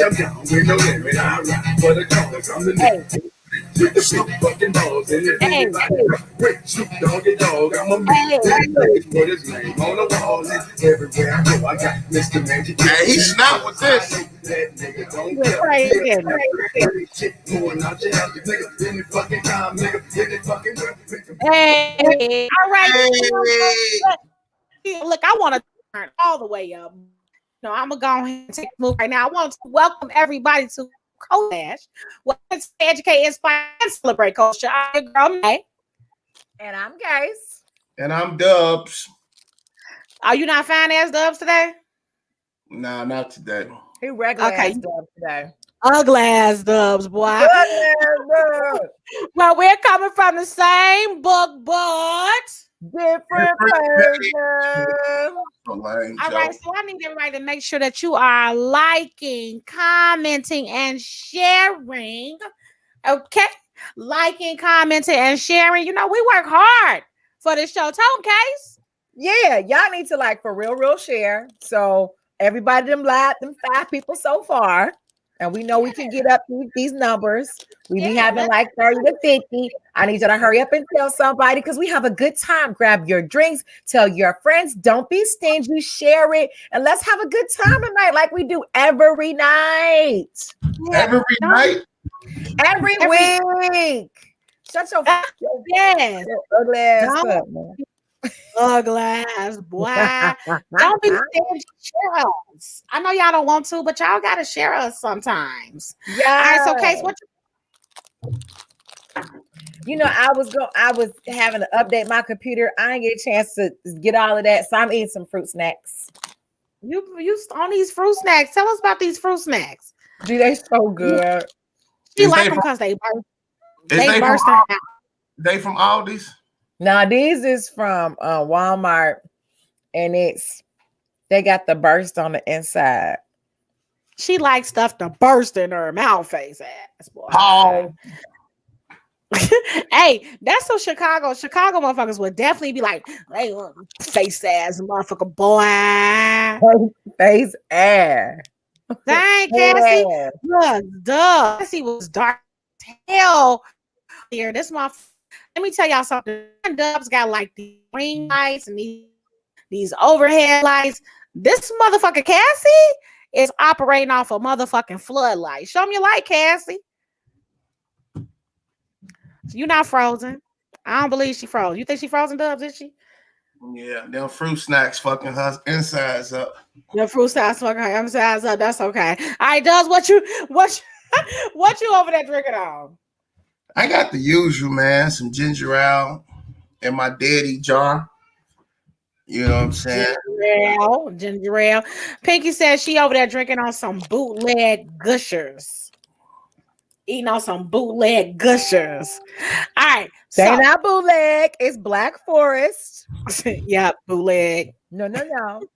I'm down with no limit. I ride for the cause. I'm the nigga. With the Snoop fucking balls and if anybody with Snoop Doggy Dog, I'm a man. Put his name on the wall and everywhere I go, I got Mr. Magic. And he snapped with this. That nigga don't care. Shit going out your house, nigga. Any fucking time, nigga. Any fucking way. Hey, all right. Look, I want to turn all the way up. No, I'm gonna go ahead and take a move right now. I want to welcome everybody to Klash. Welcome to Educate, Inspire, and Celebrate Culture. I'm your girl May. And I'm Grace. And I'm Dubs. Are you not fine ass Dubs today? Nah, not today. He regular ass Dubs today. Ugly ass Dubs, boy. Well, we're coming from the same book, but different person. All right, so I need everybody to make sure that you are liking, commenting, and sharing. Okay? Liking, commenting, and sharing. You know, we work hard for this show. Tone Case. Yeah, y'all need to like for real share. So everybody them 5 people so far. And we know we can get up these numbers. We be having like 30 to 50. I need you to hurry up and tell somebody because we have a good time. Grab your drinks, tell your friends, don't be stingy, share it, and let's have a good time tonight like we do every night. Every night? Every week. Shut your ugly ass up, man. Ugly ass boy. Don't be stingy. Share us. I know y'all don't want to, but y'all gotta share us sometimes. Yeah. All right, so Case, what you know, I was having to update my computer. I didn't get a chance to get all of that, so I'm eating some fruit snacks. You on these fruit snacks? Tell us about these fruit snacks. Dude, they so good. She like them because they burst. They burst out. They from Aldi's? Now these is from Walmart, and they got the burst on the inside. She likes stuff to burst in her mouth face ass boy. Oh. Hey, that's so Chicago motherfuckers would definitely be like, hey, face ass motherfucker boy. Face ass. Dang, Cassie. Look, duh. Cassie was dark hell here. This motherfucker. Let me tell y'all something. Dubs got like these ring lights and these overhead lights. This motherfucker Cassie is operating off a motherfucking floodlight. Show me your light, Cassie. You're not frozen. I don't believe she froze. You think she frozen, Dubs? Is she? Yeah, them fruit snacks fucking her insides up. The fruit snacks fucking her insides up. That's okay. All right, Dubs, what you over there drinking on? I got the usual, man. Some ginger ale in my daddy jar. You know what I'm saying? Ginger ale. Pinky says she over there drinking on some bootleg gushers. Eating on some bootleg gushers. All right. They not bootleg. It's Black Forest. Yep, bootleg. No.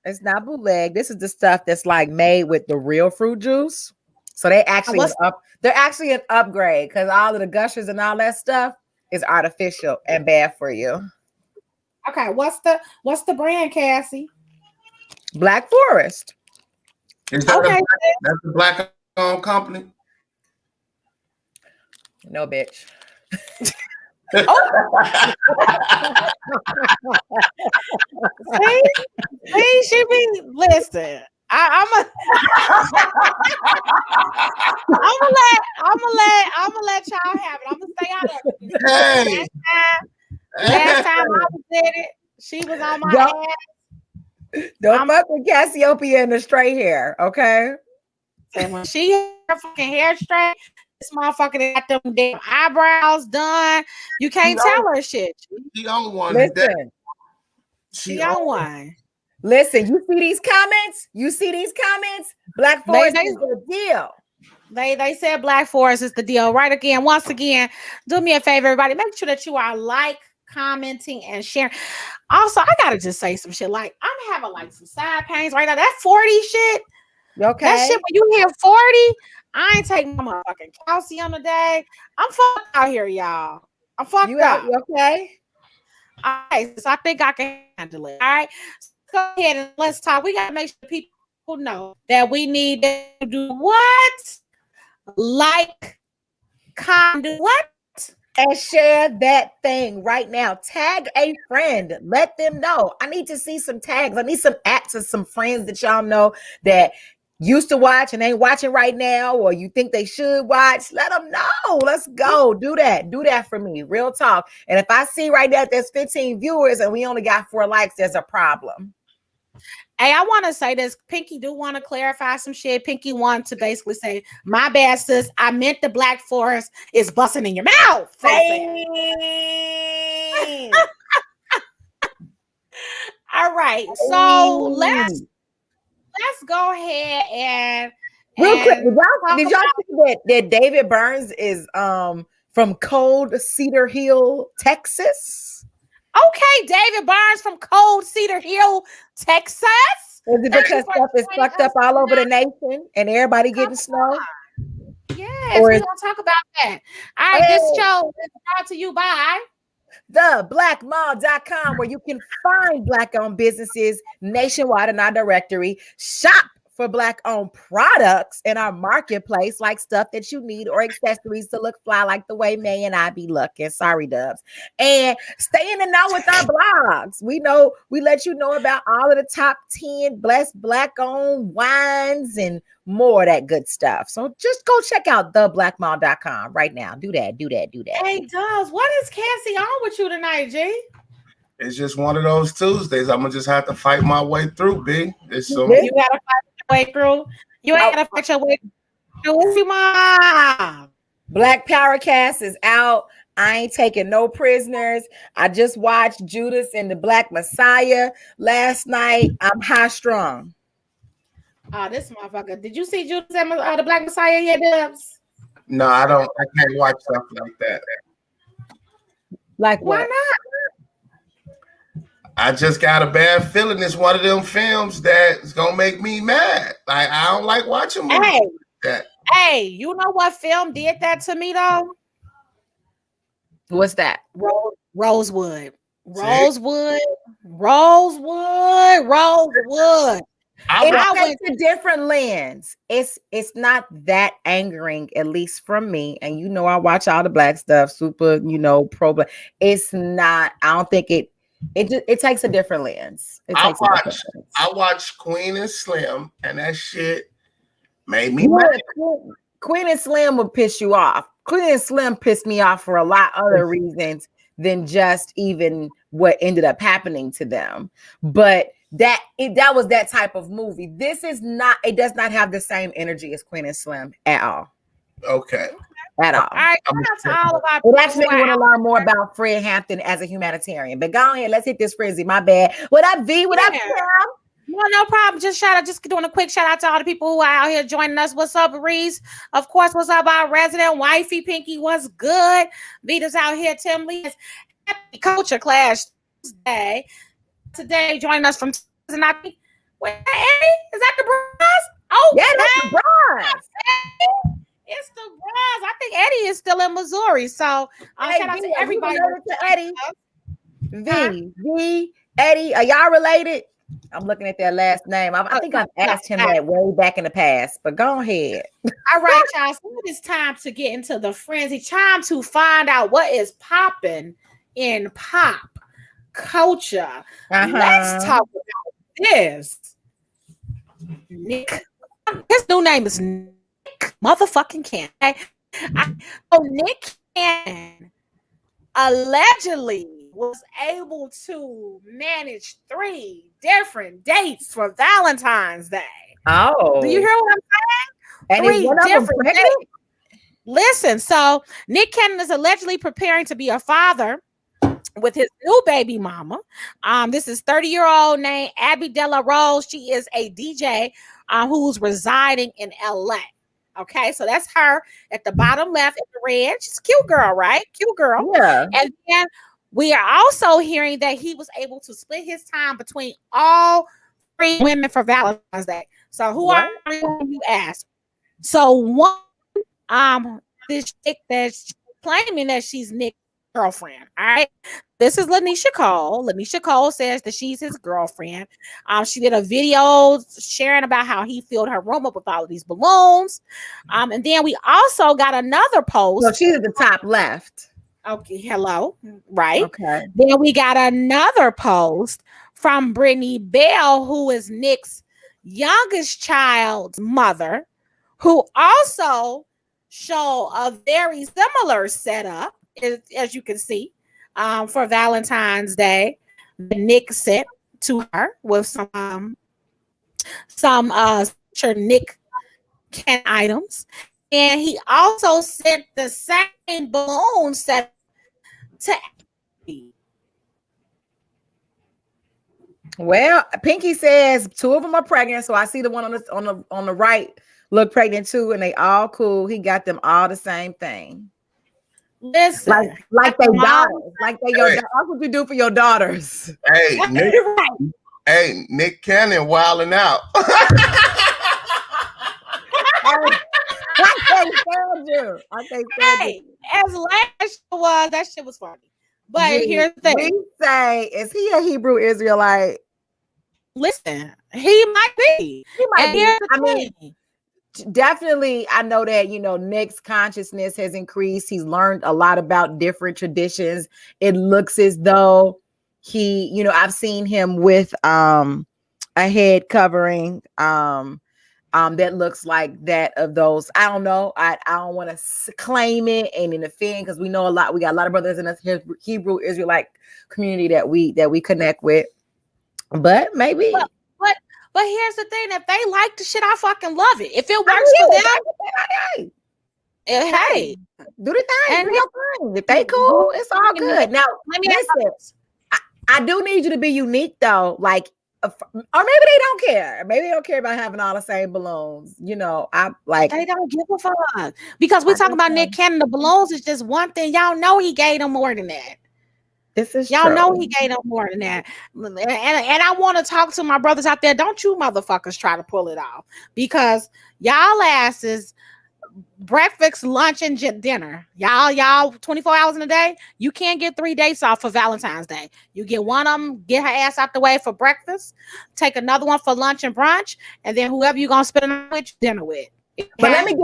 It's not bootleg. This is the stuff that's like made with the real fruit juice. So they actually they're actually an upgrade because all of the gushers and all that stuff is artificial and bad for you. Okay, what's the brand, Cassie? Black Forest. Is that that's the black-owned company? No, bitch. See, she be listen. I'm gonna let y'all have it. I'm gonna stay out of it. Last time I was in it, she was on my ass. Don't fuck with Cassiopeia in the straight hair, okay? And when she had her fucking hair straight, this motherfucker got them damn eyebrows done. You can't tell her shit. She on one. Listen. She on one. Listen, you see these comments? Black Forest is the deal. They said Black Forest is the deal. Right again. Once again, do me a favor, everybody. Make sure that you are commenting, and sharing. Also, I gotta just say some shit. Like, I'm having like some side pains right now. That 40 shit. Okay. That shit, when you hear 40, I ain't taking my motherfucking calcium today. I'm fucked out here, y'all. I'm fucked up. You okay? All right, so I think I can handle it. All right. Go ahead and let's talk. We gotta make sure people know that we need to do what? Like, comment, what? And share that thing right now. Tag a friend. Let them know. I need to see some tags. I need some acts of some friends that y'all know that used to watch and ain't watching right now, or you think they should watch. Let them know. Let's go. Do that. Do that for me. Real talk. And if I see right now there's 15 viewers and we only got 4 likes, there's a problem. Hey, I want to say this. Pinky do want to clarify some shit. Pinky wanted to basically say, my bad, sis. I meant the Black Forest is busting in your mouth. Hey. All right. So let's go ahead and real quick. Did y'all see that David Burns is from Cold Cedar Hill, Texas? Okay, David Barnes from Cold Cedar Hill, Texas. Is it because stuff is fucked up all over the nation and everybody getting snow? Yes, we're gonna talk about that. All right, this show is brought to you by theblackmall.com, where you can find Black-owned businesses nationwide in our directory. Shop for Black-owned products in our marketplace, like stuff that you need or accessories to look fly, like the way May and I be looking. Sorry, Dubs. And stay in the know with our blogs. We let you know about all of the top 10 blessed Black-owned wines and more of that good stuff. So just go check out theblackmall.com right now. Do that. Hey, Dubs, what is Cassie on with you tonight, G? It's just one of those Tuesdays. I'm gonna just have to fight my way through, B. It's some. You gotta fight your way through. You ain't gotta fight your way through. Mom. Black Power Cast is out. I ain't taking no prisoners. I just watched Judas and the Black Messiah last night. I'm high strung. Oh, this motherfucker. Did you see Judas and the Black Messiah yet, Dubs? No, I don't. I can't watch stuff like that. Like why what? not? I just got a bad feeling it's one of them films that's gonna make me mad. Like, I don't like watching movies like that. Hey, you know what film did that to me though? What's that? Rosewood. I went to different lens. It's not that angering, at least from me. And I watch all the Black stuff, super, pro Black. It's not. I don't think it takes a different lens. I watched Queen and Slim, and that shit made me mad. Queen and Slim would piss you off. Queen and Slim pissed me off for a lot other reasons than just even what ended up happening to them. But that was that type of movie. This is not. It does not have the same energy as Queen and Slim at all. Okay. At all. All right, that's all about. It actually want to learn more about Fred Hampton as a humanitarian. But go ahead, let's hit this frizzy. My bad. What up, V? What up, Cam? No problem. Just doing a quick shout out to all the people who are out here joining us. What's up, Reese? Of course, what's up, our resident wifey Pinky? What's good? Vita's out here. Tim Lee. Happy Culture Clash Tuesday. Today, joining us from Cincinnati. Wait, Eddie? Is that the bros? Oh, yeah, that's the bros. It's the bros. I think Eddie is still in Missouri. So shout out to everybody. To Eddie. V, Eddie, are y'all related? I'm looking at that last name. I think I've asked him that way back in the past, but go ahead. All right, y'all. So it is time to get into the frenzy. Time to find out what is popping in pop culture. Let's talk about this. Nick. His new name is Nick motherfucking Cannon. Nick Cannon allegedly was able to manage 3 different dates for Valentine's Day. Oh, do you hear what I'm saying? And 3 different dates. Listen, so Nick Cannon is allegedly preparing to be a father with his new baby mama. This is 30-year-old named Abby Della Rose. She is a DJ who's residing in LA. Okay, so that's her at the bottom left in the red. She's a cute girl, right? Cute girl. Yeah. And then we are also hearing that he was able to split his time between all 3 women for Valentine's Day. So who are you ask? So one, this chick that's claiming that she's Nick girlfriend. All right. This is Lanisha Cole. Lanisha Cole says that she's his girlfriend. She did a video sharing about how he filled her room up with all of these balloons. And then we also got another post. So she's at the top left. Okay, hello. Right. Okay. Then we got another post from Brittany Bell, who is Nick's youngest child's mother, who also show a very similar setup, as you can see, for Valentine's Day. Nick sent to her with some Nick can items, and he also sent the same balloon set to. Well, Pinky says 2 of them are pregnant, so I see the one on the right look pregnant too, and they all cool. He got them all the same thing. Listen, like they daughters, like they your. That's what you do for your daughters. Hey, Nick, Nick Cannon wilding out. I can't stand you. Hey, as last was, that shit was funny. But here's the thing. We say, is he a Hebrew Israelite? Listen, he might be. He might be. I mean, definitely, I know that, Nick's consciousness has increased. He's learned a lot about different traditions. It looks as though he, I've seen him with a head covering that looks like that of those. I don't know. I don't want to claim it and offend, because we know a lot. We got a lot of brothers in the Hebrew Israelite community that we connect with. But maybe. But here's the thing: if they like the shit, I fucking love it. If it works for them, hey, do the thing. And do your thing. If they cool, it's all good. Now, listen, I do need you to be unique though. Like, or maybe they don't care. Maybe they don't care about having all the same balloons. I like. They don't give a fuck, because we're talking about Nick Cannon. The balloons is just one thing. Y'all know he gave them more than that. This is y'all true. Know he gave them more than that. And I want to talk to my brothers out there. Don't you motherfuckers try to pull it off, because y'all asses breakfast, lunch, and dinner. Y'all 24 hours in a day. You can't get 3 days off for Valentine's Day. You get one of them, get her ass out the way for breakfast, take another one for lunch and brunch, and then whoever you're gonna spend the night with, dinner with. But let me do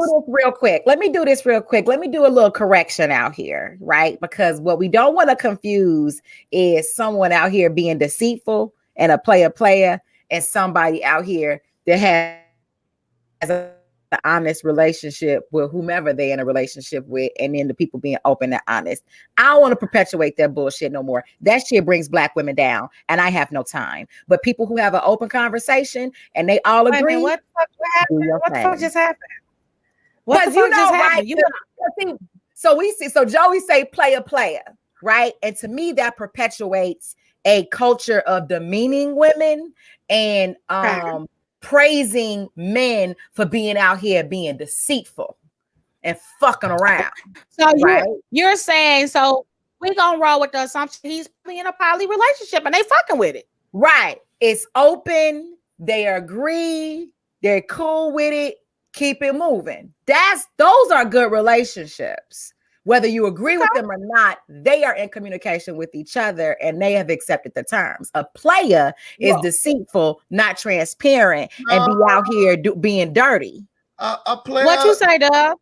this real quick. Let me do a little correction out here, right? Because what we don't want to confuse is someone out here being deceitful and a player, and somebody out here that has an honest relationship with whomever they're in a relationship with, and then the people being open and honest. I don't want to perpetuate that bullshit no more. That shit brings Black women down, and I have no time. But people who have an open conversation and they all agree. What the fuck just happened? What the fuck just happened? So Joey say player, right? And to me, that perpetuates a culture of demeaning women and praising men for being out here being deceitful and fucking around. So you're saying, so we gonna roll with the assumption he's in a poly relationship and they fucking with it. Right. It's open. They agree. They're cool with it. Keep it moving. Those are good relationships. Whether you agree with them or not, they are in communication with each other and they have accepted the terms. A player is deceitful, not transparent, and be out here being dirty. A player. What you say, Doug?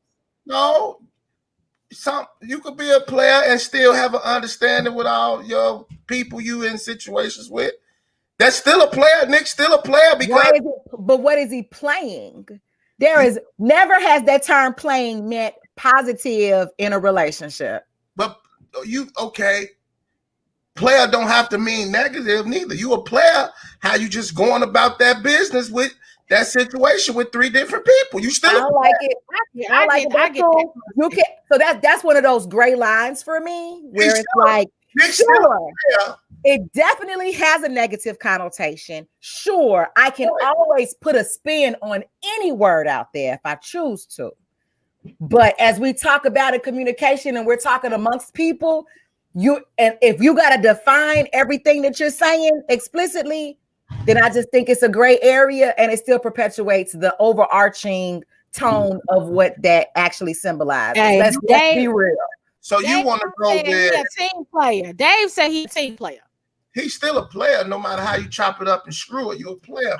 No, you could be a player and still have an understanding with all your people you in situations with. That's still a player. Nick's still a player because. But what is he playing? Never has that term playing meant positive in a relationship. But player don't have to mean negative neither. You a player, how you just going about that business with that situation with 3 different people. You still I like it. I like it. Cool. You can, so that's one of those gray lines for me where it's like, sure, it definitely has a negative connotation. Sure, I can always put a spin on any word out there if I choose to. But as we talk about in communication and we're talking amongst people, if you got to define everything that you're saying explicitly, then I just think it's a gray area and it still perpetuates the overarching tone of what that actually symbolizes. Let's be real. So you want to go said he with a team player. Dave said he a team player. He's still a player, no matter how you chop it up and screw it. You're a player.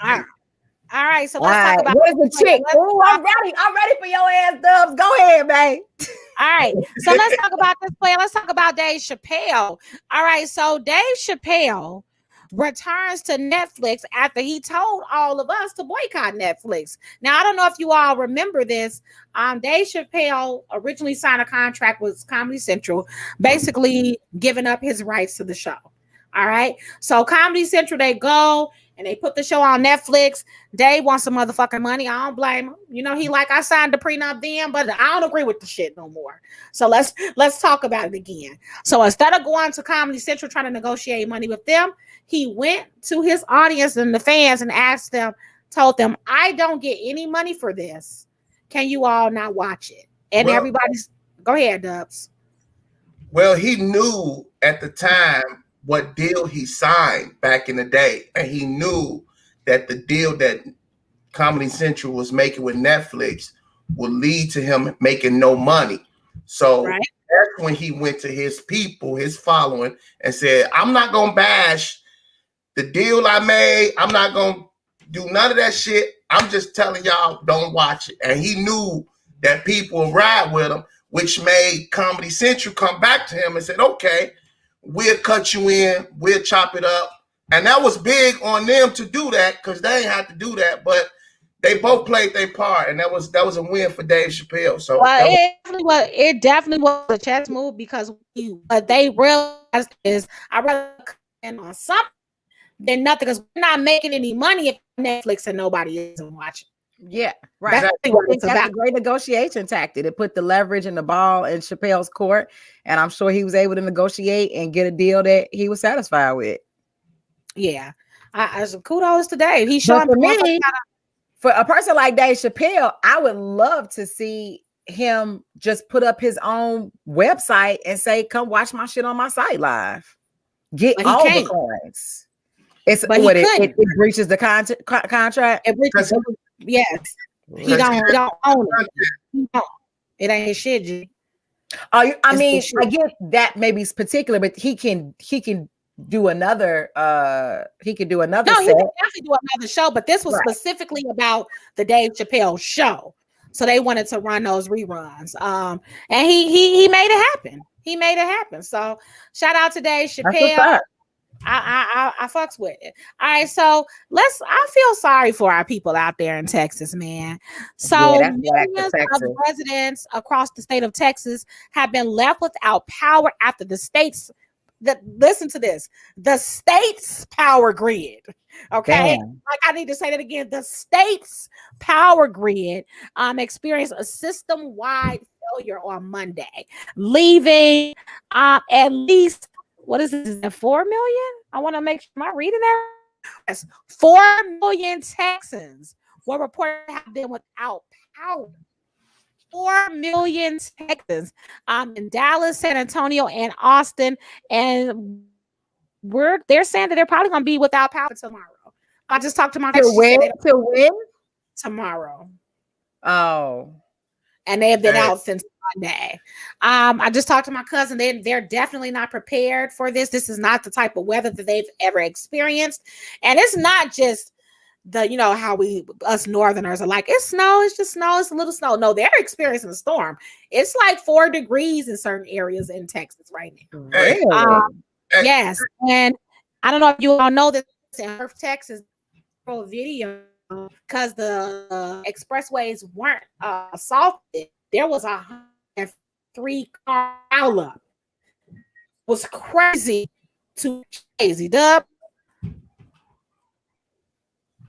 All right, so let's talk about where's the chick. Oh, I'm ready for your ass, Dubs. Go ahead, babe. All right, so let's talk about this player. Let's talk about Dave Chappelle. All right, so Dave Chappelle returns to Netflix after he told all of us to boycott Netflix. Now, I don't know if you all remember this. Dave Chappelle originally signed a contract with Comedy Central, basically giving up his rights to the show. All right, so Comedy Central, they go and they put the show on Netflix. Dave wants some motherfucking money. I don't blame him. You know, he like, I signed the prenup then, but I don't agree with the shit no more. So let's talk about it again. So instead of going to Comedy Central trying to negotiate money with them, he went to his audience and the fans and asked them, told them, I don't get any money for this. Can you all not watch it? And everybody's, go ahead, Dubs. Well, he knew at the time what deal he signed back in the day. And he knew that the deal that Comedy Central was making with Netflix would lead to him making no money. So that's when he went to his people, his following, and said, I'm not going to bash the deal I made. I'm not going to do none of that shit. I'm just telling y'all, don't watch it. And he knew that people would ride with him, which made Comedy Central come back to him and said, okay, we'll cut you in, we'll chop it up. And that was big on them to do that because they ain't had to do that, but they both played their part, and that was a win for Dave Chappelle. So it definitely was a chess move because what they realized is I'd rather come on something than nothing because we're not making any money if Netflix and nobody isn't watching. Yeah, right. That's a great negotiation tactic. It put the leverage and the ball in Chappelle's court, and I'm sure he was able to negotiate and get a deal that he was satisfied with. Yeah, as kudos to Dave. He's showing for me, for a person like Dave Chappelle, I would love to see him just put up his own website and say, "Come watch my shit on my site live." Get all the coins. It's what it breaches the contract. It breaches. Yes, he don't own it. It ain't his shit, G. I mean, I get that maybe it's particular, but he can do another. He could do another. No, he can definitely do another show, but this was specifically about the Dave Chappelle show, so they wanted to run those reruns. And he made it happen. He made it happen. So shout out to Dave Chappelle. I fucks with it. All right, so I feel sorry for our people out there in Texas, man. So millions of residents across the state of Texas have been left without power after the state's listen to this, the state's power grid. Okay, like I need to say that again. The state's power grid experienced a system-wide failure on Monday, leaving at least. What is this? 4 million? I want to make sure. Am I reading that? Yes, 4 million Texans were reported to have been without power. 4 million Texans in Dallas, San Antonio, and Austin, and they're saying that they're probably going to be without power tomorrow. I just talked to my to win tomorrow. Oh, and they have been out since Monday. I just talked to my cousin. They're definitely not prepared for this. This is not the type of weather that they've ever experienced. And it's not just how us Northerners are like, it's snow, it's just snow, it's a little snow. No, they're experiencing a storm. It's like 4 degrees in certain areas in Texas right now. Really? Yes. And I don't know if you all know this in Earth, Texas, video, because the expressways weren't assaulted. There was a 103-car pileup. Was crazy. Dub.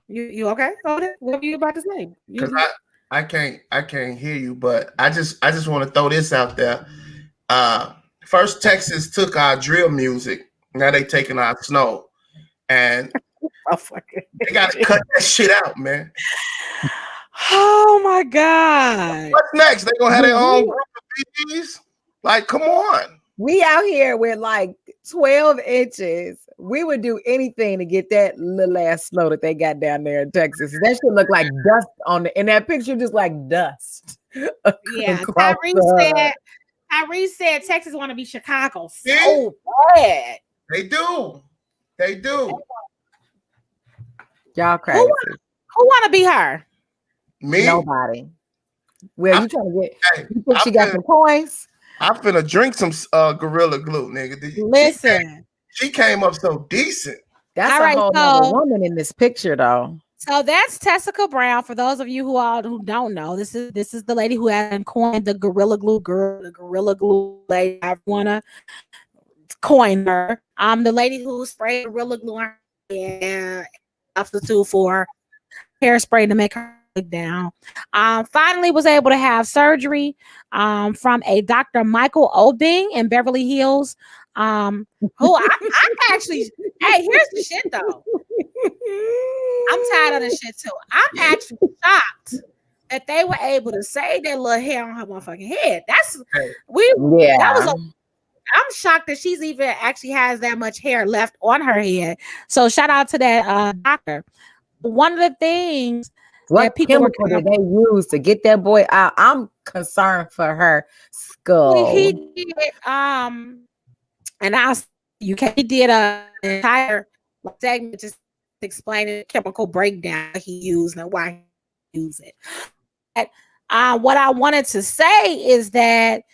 You okay? What were you about to say? Because I can't hear you, but I just want to throw this out there. First, Texas took our drill music. Now they taking our snow, and they got to cut that shit out, man. Oh my God! What's next? They gonna have their own group of BDs? Like, come on. We out here with like 12 inches. We would do anything to get that little ass snow that they got down there in Texas. That should look like dust in that picture, just like dust. Yeah, Tyrese Tyrese said Texas want to be Chicago See? so bad. They do. They do. Y'all crazy. Who want to be her? Me? Nobody. Well, you trying to get? Hey, You think she got some coins? I'm finna drink some Gorilla Glue, nigga. Listen, she came up so decent. That's all a right, whole other woman in this picture, though. So that's Tessica Brown. For those of you who don't know, this is the lady who had coined the Gorilla Glue girl, the Gorilla Glue lady. I wanna coin her. The lady who sprayed Gorilla Glue on her and substitute for hairspray to make her look down. Finally was able to have surgery from a Dr. Michael Obing in Beverly Hills. Who I actually, hey, here's the shit though. I'm tired of this shit too. I'm actually shocked that they were able to save that little hair on her motherfucking head. I'm shocked that she's even actually has that much hair left on her head. So shout out to that doctor. One of the things what chemical did they use to get that boy out? I'm concerned for her skull. He did and he did a entire segment just explaining the chemical breakdown he used and why he used it. What I wanted to say is that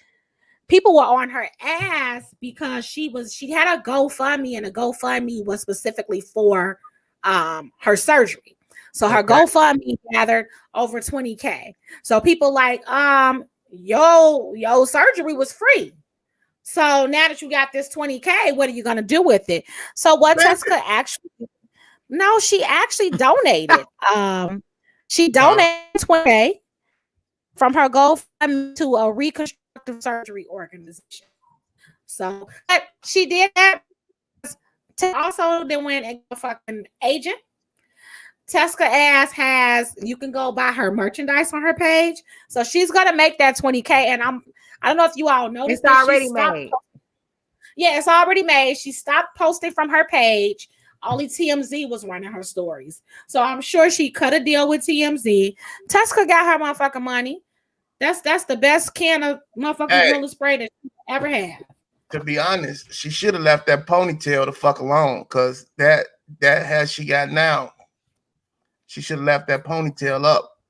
people were on her ass because she had a GoFundMe, and a GoFundMe was specifically for her surgery. So her GoFundMe gathered over 20K. So people like, yo, surgery was free. So now that you got this 20K, what are you gonna do with it? So what Tessica she actually donated. She donated 20K from her GoFundMe to a reconstructive surgery organization. So she did that. Also, then went and a fucking agent. Tessica ass you can go buy her merchandise on her page. So she's gonna make that 20K. And I don't know if you all noticed. It's already made. Yeah, it's already made. She stopped posting from her page. Only TMZ was running her stories. So I'm sure she cut a deal with TMZ. Tessica got her motherfucking money. That's the best can of motherfucking Gorilla spray that she ever had. To be honest, she should have left that ponytail the fuck alone, because that hair she got now, she should have left that ponytail up.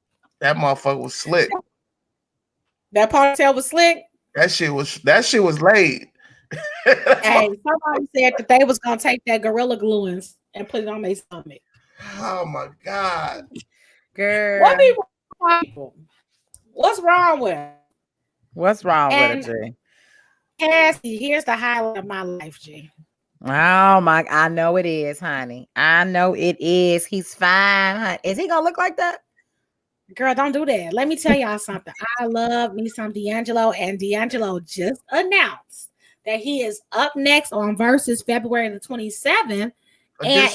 That motherfucker was slick. That ponytail was slick? That shit was laid. Hey, somebody said that they was gonna take that Gorilla Glue and put it on their stomach. Oh my God. Girl. What's wrong with her? What's wrong with her, G? Cassie, here's the highlight of my life, G. Oh my, I know it is, honey. I know it is. He's fine, honey. Is he gonna look like that? Girl, don't do that. Let me tell y'all something. I love me some D'Angelo, and D'Angelo just announced that he is up next on Verzuz February the 27th. And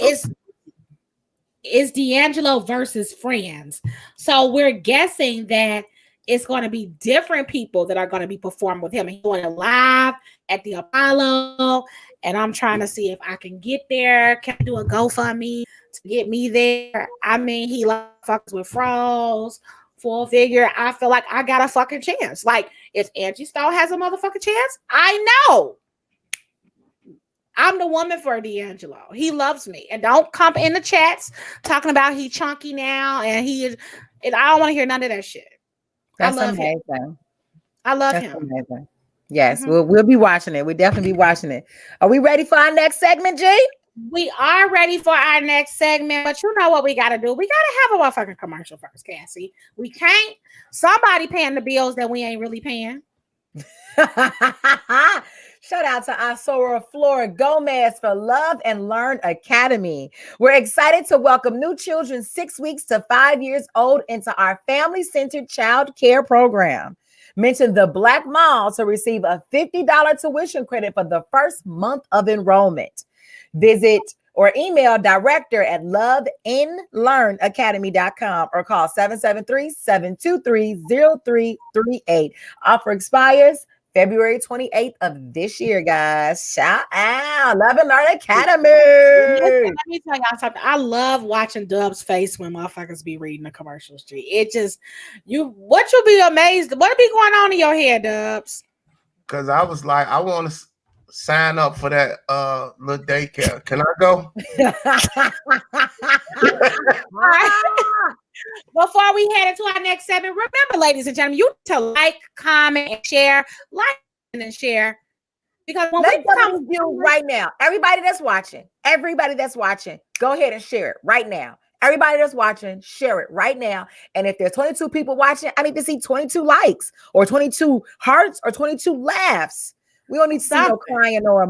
it's D'Angelo versus Friends. So we're guessing that it's going to be different people that are going to be performing with him. He's going live at the Apollo, and I'm trying to see if I can get there. Can I do a GoFundMe to get me there? I mean, he fucks with Froze, Full Figure. I feel like I got a fucking chance. Like, if Angie Starr has a motherfucking chance, I know. I'm the woman for D'Angelo. He loves me. And don't come in the chats talking about he chunky now and he is. And I don't want to hear none of that shit. That's amazing. Him. I love him. Amazing. Yes, we'll be watching it. We'll definitely be watching it. Are we ready for our next segment, G? We are ready for our next segment, but you know what we got to do? We got to have a motherfucking commercial first, Cassie. We can't. Somebody paying the bills that we ain't really paying. Shout out to Asora Flora Gomez for Love and Learn Academy. We're excited to welcome new children 6 weeks to 5 years old into our family-centered child care program. Mention the Black Mall to receive a $50 tuition credit for the first month of enrollment. Visit or email director at loveandlearnacademy.com or call 773-723-0338. Offer expires February 28th of this year, guys. Shout out. Love and Learn Academy. Let me tell y'all something. I love watching Dub's face when motherfuckers be reading the commercials, G. It just, you'll be amazed. What be going on in your head, Dubs? because I was like, I want to sign up for that little daycare. Can I go? Before we head into our next segment, remember, ladies and gentlemen, you need to like, comment, and share. Like and share. Because when let's we come you right now, everybody that's watching, go ahead and share it right now. Everybody that's watching, share it right now. And if there's 22 people watching, I need to see 22 likes or 22 hearts or 22 laughs. We don't need to see no crying or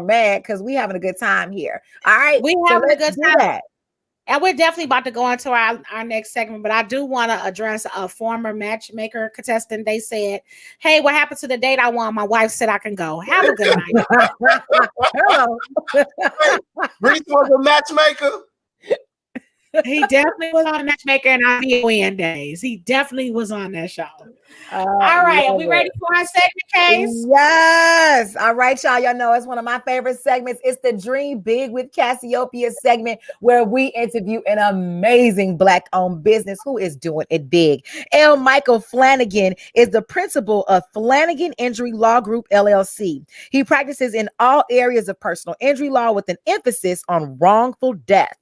mad because we having a good time here. All right, we having a good time. That. And we're definitely about to go into our next segment, but I do want to address a former matchmaker contestant. They said, "Hey, what happened to the date I won? My wife said I can go. Have a good night." Hello. Reese was a matchmaker. He definitely was on Matchmaker and IWN days. He definitely was on that show. All right, are we ready for our segment, Case? Yes. All right, y'all. Y'all know it's one of my favorite segments. It's the Dream Big with Cassiopeia segment where we interview an amazing Black-owned business who is doing it big. L. Michael Flanagan is the principal of Flanagan Injury Law Group, LLC. He practices in all areas of personal injury law with an emphasis on wrongful death.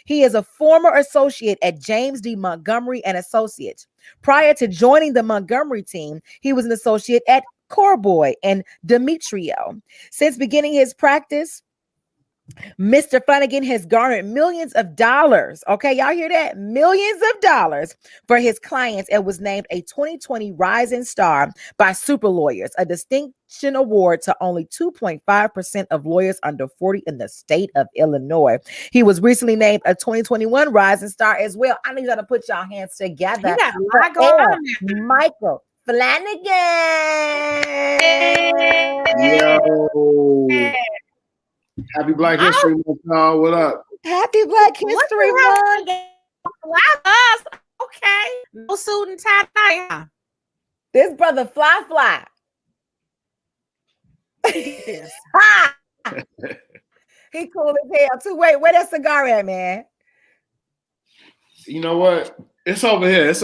He is a former associate at James D. Montgomery and Associates. Prior to joining the Montgomery team, he was an associate at Corboy and Demetrio. Since beginning his practice, Mr. Flanagan has garnered millions of dollars. Okay, y'all hear that? Millions of dollars for his clients and was named a 2020 Rising Star by Super Lawyers, a distinction award to only 2.5% of lawyers under 40 in the state of Illinois. He was recently named a 2021 Rising Star as well. I need y'all to put y'all hands together. You got a lot going on there. Michael Flanagan. Yo. Happy Black History Month, y'all. What up? Happy Black History Month. Okay. No suit and tie night. This brother fly. Yes. He cool as hell too. Wait, where that cigar at, man? You know what? It's over here. It's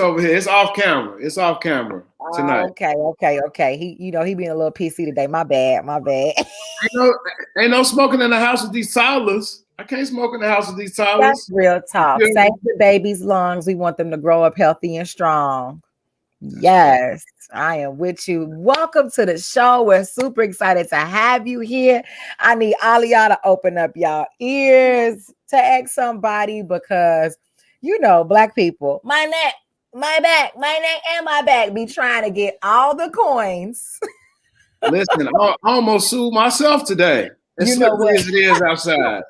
off camera. Tonight. Okay. He being a little PC today. My bad. Ain't no smoking in the house with these toddlers. I can't smoke in the house with these toddlers. That's real talk. Yeah. Save the baby's lungs. We want them to grow up healthy and strong. Yes, I am with you. Welcome to the show. We're super excited to have you here. I need all of y'all to open up y'all ears, tag somebody, because Black people, my neck, my back, and my back be trying to get all the coins. Listen, I almost sued myself today. As slippery as it is outside.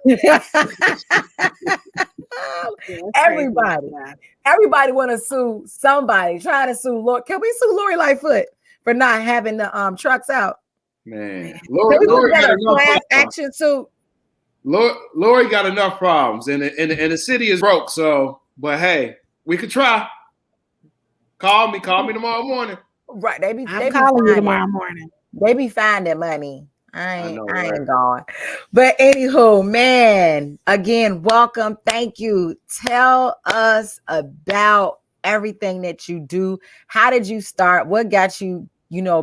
Everybody want to sue somebody. Trying to sue Lori. Can we sue Lori Lightfoot for not having the trucks out? Man, Lori got enough class action suit. Lori got enough problems, and the city is broke. So, but hey, we could try. Call me tomorrow morning. Right, I'm calling you tomorrow morning. They be finding money. I ain't gone. But anywho, man, again, welcome. Thank you. Tell us about everything that you do. How did you start? What got you,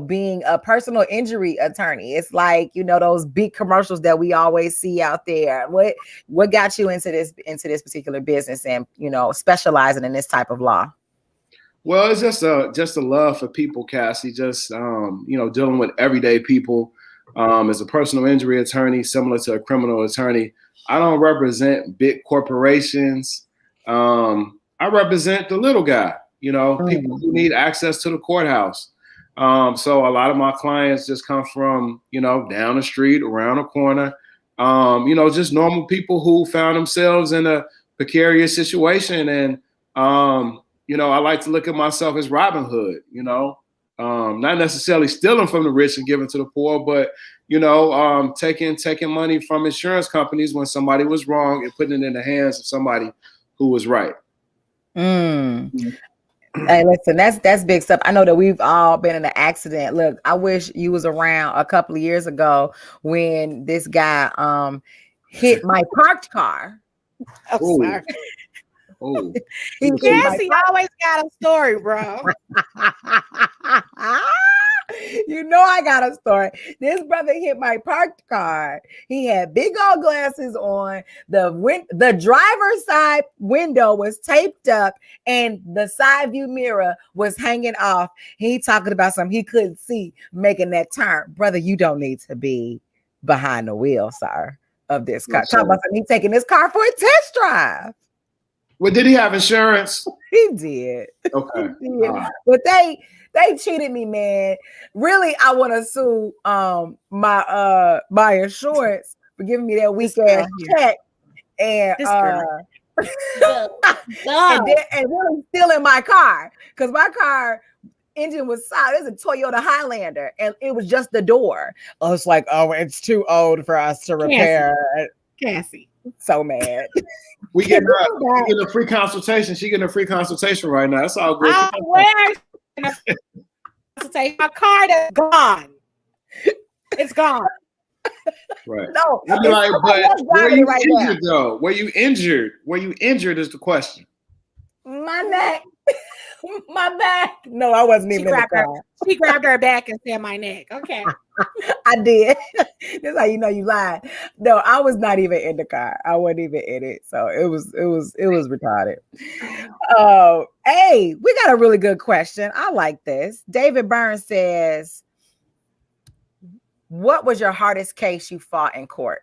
being a personal injury attorney? It's like, those big commercials that we always see out there. What got you into this particular business and, specializing in this type of law? Well, it's just a love for people, Cassie, just, dealing with everyday people. As a personal injury attorney, similar to a criminal attorney, I don't represent big corporations. I represent the little guy, people who need access to the courthouse. So a lot of my clients just come from, down the street, around the corner, just normal people who found themselves in a precarious situation. And, I like to look at myself as Robin Hood, not necessarily stealing from the rich and giving to the poor, but, taking money from insurance companies when somebody was wrong and putting it in the hands of somebody who was right. Hey, listen, that's big stuff. I know that we've all been in an accident. Look, I wish you was around a couple of years ago when this guy hit my parked car. Oh, sorry. Oh, Cassie always got a story, bro. You know I got a story. This brother hit my parked car. He had big old glasses on. The driver's side window was taped up, and the side view mirror was hanging off. He talking about something he couldn't see making that turn. Brother, you don't need to be behind the wheel, sir, of this car. Talking about something he taking this car for a test drive. Well, did he have insurance? He did. Okay. He did. But they cheated me, man. Really, I want to sue my insurance for giving me that weak ass check and and really stealing my car, because my car engine was solid. It was a Toyota Highlander, and it was just the door. I was like, oh, it's too old for us to repair. Cassie. So mad. We getting a free consultation. She getting a free consultation right now. That's all good. My card is gone. It's gone. Right. No. I'd be like, but were you injured though? Were you injured? Were you injured is the question. My neck. My back. No, I wasn't even in the car. She grabbed her back and said my neck. Okay. I did. That's how you know you lied. No, I was not even in the car. I wasn't even in it. So it was retarded. Hey, we got a really good question. I like this. David Burns says, what was your hardest case you fought in court?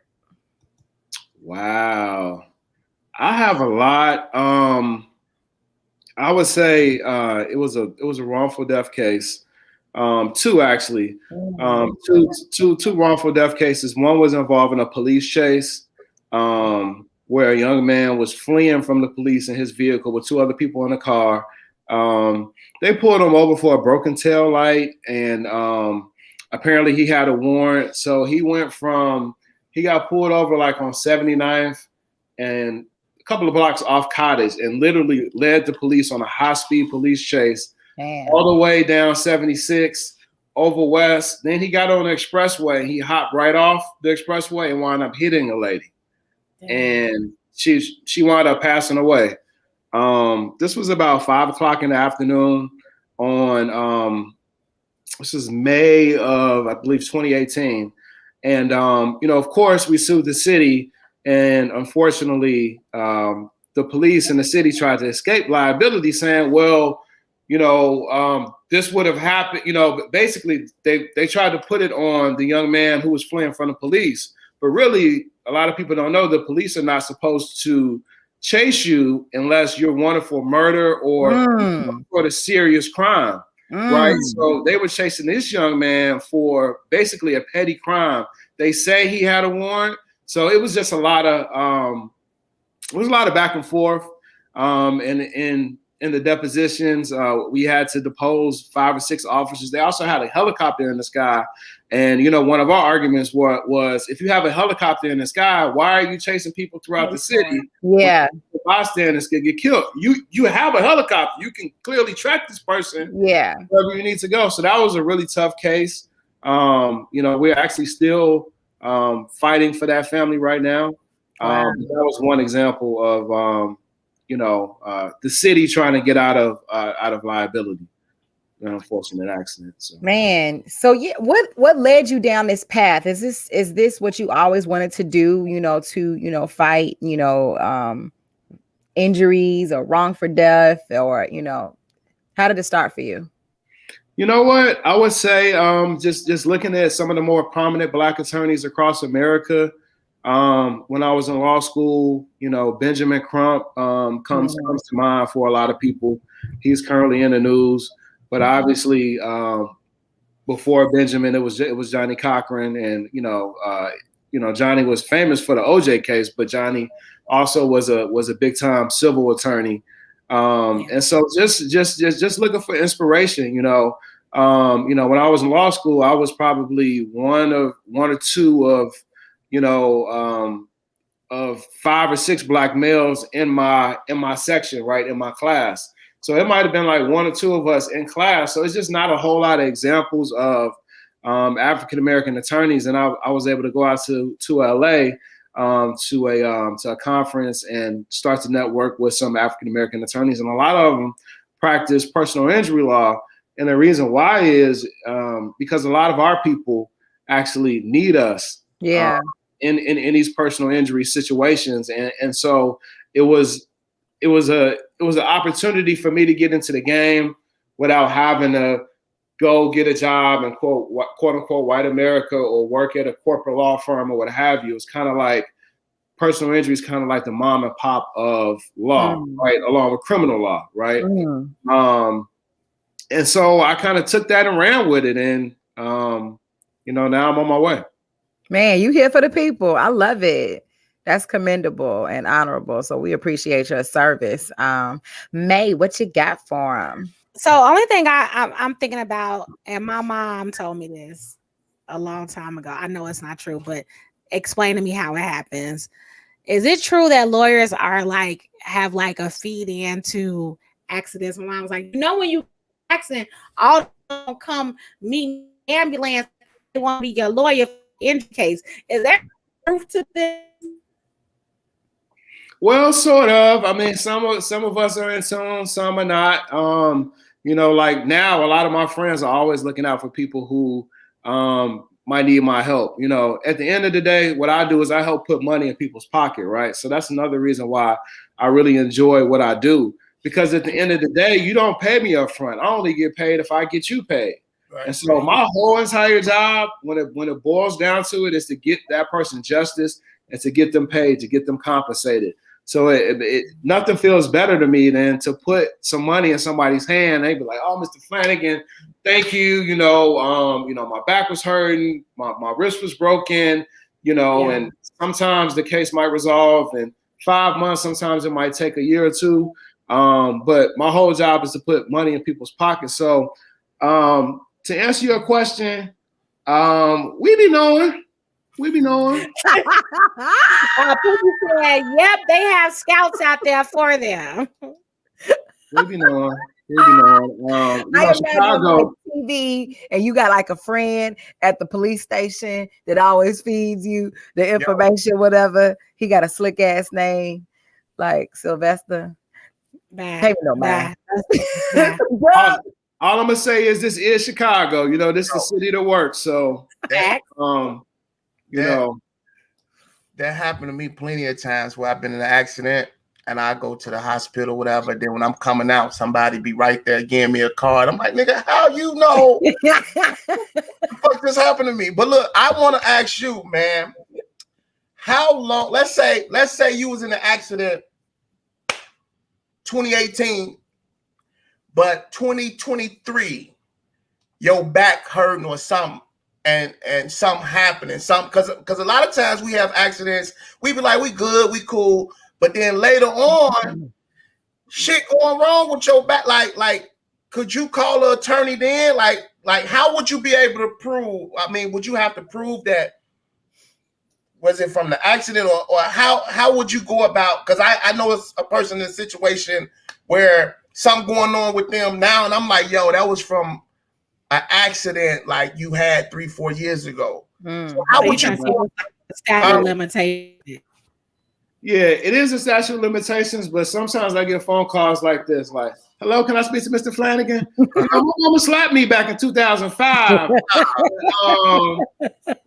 Wow. I have a lot. I would say it was a wrongful death case. Two actually. Two wrongful death cases. One was involving a police chase, where a young man was fleeing from the police in his vehicle with two other people in a car. They pulled him over for a broken tail light, and apparently he had a warrant. So he got pulled over like on 79th and couple of blocks off Cottage, and literally led the police on a high-speed police chase all the way down 76 over West. Then he got on the expressway. He hopped right off the expressway and wound up hitting a lady. And she wound up passing away. This was about 5 o'clock in the afternoon on this is May of, I believe, 2018. And of course we sued the city. And unfortunately, the police and the city tried to escape liability, saying, well, this would have happened. Basically, they tried to put it on the young man who was fleeing from the police. But really, a lot of people don't know the police are not supposed to chase you unless you're wanted for murder or for the serious crime. Right. So they were chasing this young man for basically a petty crime. They say he had a warrant. So it was just a lot of back and forth. In the depositions, we had to depose 5 or 6 officers. They also had a helicopter in the sky. And, one of our arguments was if you have a helicopter in the sky, why are you chasing people throughout the city? Yeah. The bystanders could get killed. You have a helicopter. You can clearly track this person. Yeah. Wherever you need to go. So that was a really tough case. We're actually still fighting for that family right now. That was one example of the city trying to get out of liability, an unfortunate accident. So. Man, so yeah, what led you down this path? Is this what you always wanted to do? To fight injuries or wrongful death, or how did it start for you? You know what? I would say just looking at some of the more prominent Black attorneys across America. When I was in law school, Benjamin Crump comes to mind for a lot of people. He's currently in the news, but obviously before Benjamin, it was Johnny Cochran, and Johnny was famous for the OJ case, but Johnny also was a big time civil attorney. And so just looking for inspiration, when I was in law school, I was probably one or two of 5 or 6 Black males in my section, right, in my class. So it might have been like 1 or 2 of us in class. So it's just not a whole lot of examples of African-American attorneys. And I was able to go out to LA to a conference and start to network with some African-American attorneys. And a lot of them practice personal injury law. And the reason why is because a lot of our people actually need us. Yeah. In these personal injury situations, and so it was an opportunity for me to get into the game without having to go get a job in quote unquote white America or work at a corporate law firm or what have you. It's kind of like personal injury is kind of like the mom and pop of law, right? Along with criminal law, right? And so I kind of took that and ran with it, and now I'm on my way. Man, you here for the people. I love it. That's commendable and honorable. So we appreciate your service. May, what you got for him? So only thing I'm thinking about, and my mom told me this a long time ago. I know it's not true, but explain to me how it happens. Is it true that lawyers are have a feed into accidents? My mom was like, when you accident, all them come meet ambulance. They want to be your lawyer in case. Is that proof to this? Well, sort of. I mean, some of us are in tune, some are not. Like now, a lot of my friends are always looking out for people who might need my help. At the end of the day, what I do is I help put money in people's pocket, right? So that's another reason why I really enjoy what I do. Because at the end of the day, you don't pay me up front. I only get paid if I get you paid. Right. And so my whole entire job, when it boils down to it, is to get that person justice and to get them paid, to get them compensated. So nothing feels better to me than to put some money in somebody's hand. They be like, "Oh, Mr. Flanagan, thank you. My back was hurting, my wrist was broken, and sometimes the case might resolve in 5 months. Sometimes it might take a year or two. But my whole job is to put money in people's pockets. So to answer your question, we be knowing. People said, "Yep, they have scouts out there for them." We be knowing. I imagine like TV, and you got a friend at the police station that always feeds you the information, whatever. He got a slick ass name like Sylvester. Bad. All I'm gonna say is this is Chicago. This is the city to work. So that happened to me plenty of times where I've been in an accident and I go to the hospital, whatever. Then when I'm coming out, somebody be right there giving me a card. I'm like, nigga, how you know? What the fuck this happened to me? But look, I want to ask you, man, how long? Let's say you was in an accident 2018, but 2023, your back hurting or something. And something happening, because a lot of times we have accidents, we be like, we good, we cool, but then later on, shit going wrong with your back. Like, could you call an attorney then? Like, how would you be able to prove? I mean, would you have to prove that? Was it from the accident, or how would you go about? Because I know it's a person in a situation where something going on with them now, and I'm like, yo, that was from an accident like you had 3-4 years ago. So how would you statute of limitations? Yeah, it is a statute of limitations, but sometimes I get phone calls like this, like, "Hello, can I speak to Mr. Flanagan? My mama slapped me back in 2005.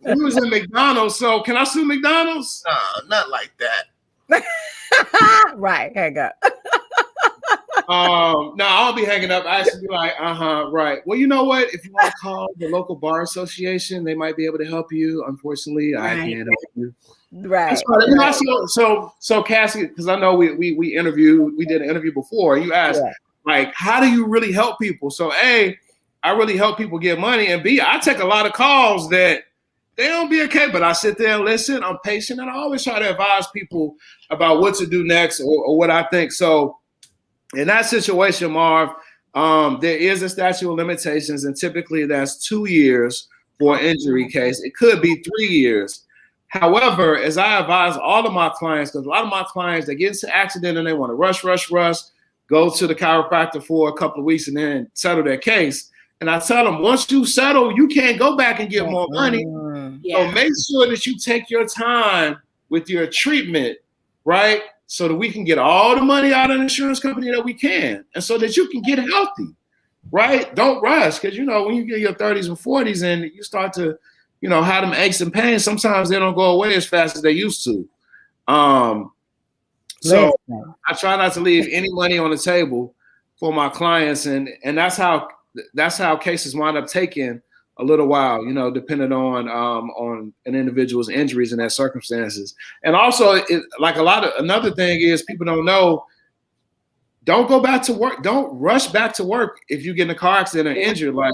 We was in McDonald's, so can I sue McDonald's?" No, not like that. Right, hang up. No, I'll be hanging up. I actually be like, right. Well, you know what? If you want to call the local bar association, they might be able to help you. Unfortunately, I can't help you. Right. So Cassie, because I know we did an interview before. You asked, like, how do you really help people? So A, I really help people get money, and B, I take a lot of calls that they don't be okay, but I sit there and listen. I'm patient, and I always try to advise people about what to do next or what I think. So in that situation, Marv, there is a statute of limitations, and typically that's 2 years for an injury case. It could be 3 years. However, as I advise all of my clients, because a lot of my clients, they get into an accident and they want to rush, go to the chiropractor for a couple of weeks and then settle their case. And I tell them, once you settle, you can't go back and get more money. So make sure that you take your time with your treatment, right? So that we can get all the money out of the insurance company that we can, and so that you can get healthy. right? Don't rush, because when you get your 30s and 40s and you start to, have them aches and pains, sometimes they don't go away as fast as they used to. So I try not to leave any money on the table for my clients, and that's how cases wind up taking a little while, depending on an individual's injuries and their circumstances. And also, another thing is, people don't know, don't go back to work. Don't rush back to work if you get in a car accident or injured. Like,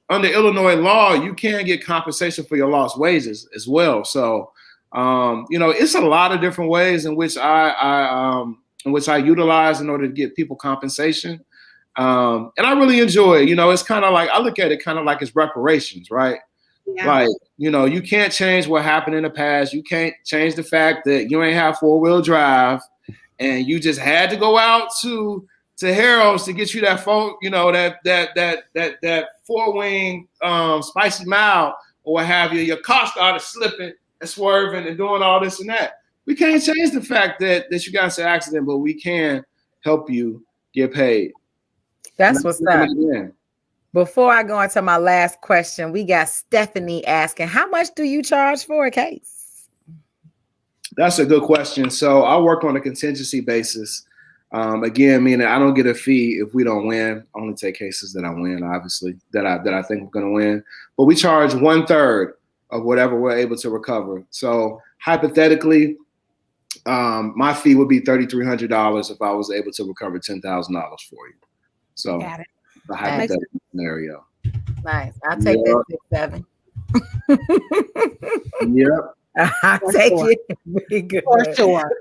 under Illinois law, you can get compensation for your lost wages as well. So, it's a lot of different ways in which I utilize in order to get people compensation. And I really enjoy it. It's kind of like, I look at it kind of like it's reparations, right? Yeah. Like, you can't change what happened in the past. You can't change the fact that you ain't have 4-wheel drive and you just had to go out to Harold's to get you that phone, that 4-wing spicy mild or what have you. Your car started slipping and swerving and doing all this and that. We can't change the fact that you got into an accident, but we can help you get paid. That's what's up. Before I go into my last question, we got Stephanie asking, how much do you charge for a case? That's a good question. So I work on a contingency basis. Again, meaning I don't get a fee if we don't win. I only take cases that I win, obviously, that I think we're going to win. But we charge 1/3 of whatever we're able to recover. So hypothetically, my fee would be $3,300 if I was able to recover $10,000 for you. So the hypothetical scenario. Nice. I'll take that 6-7. Yep. I'll take it. Very good. For sure.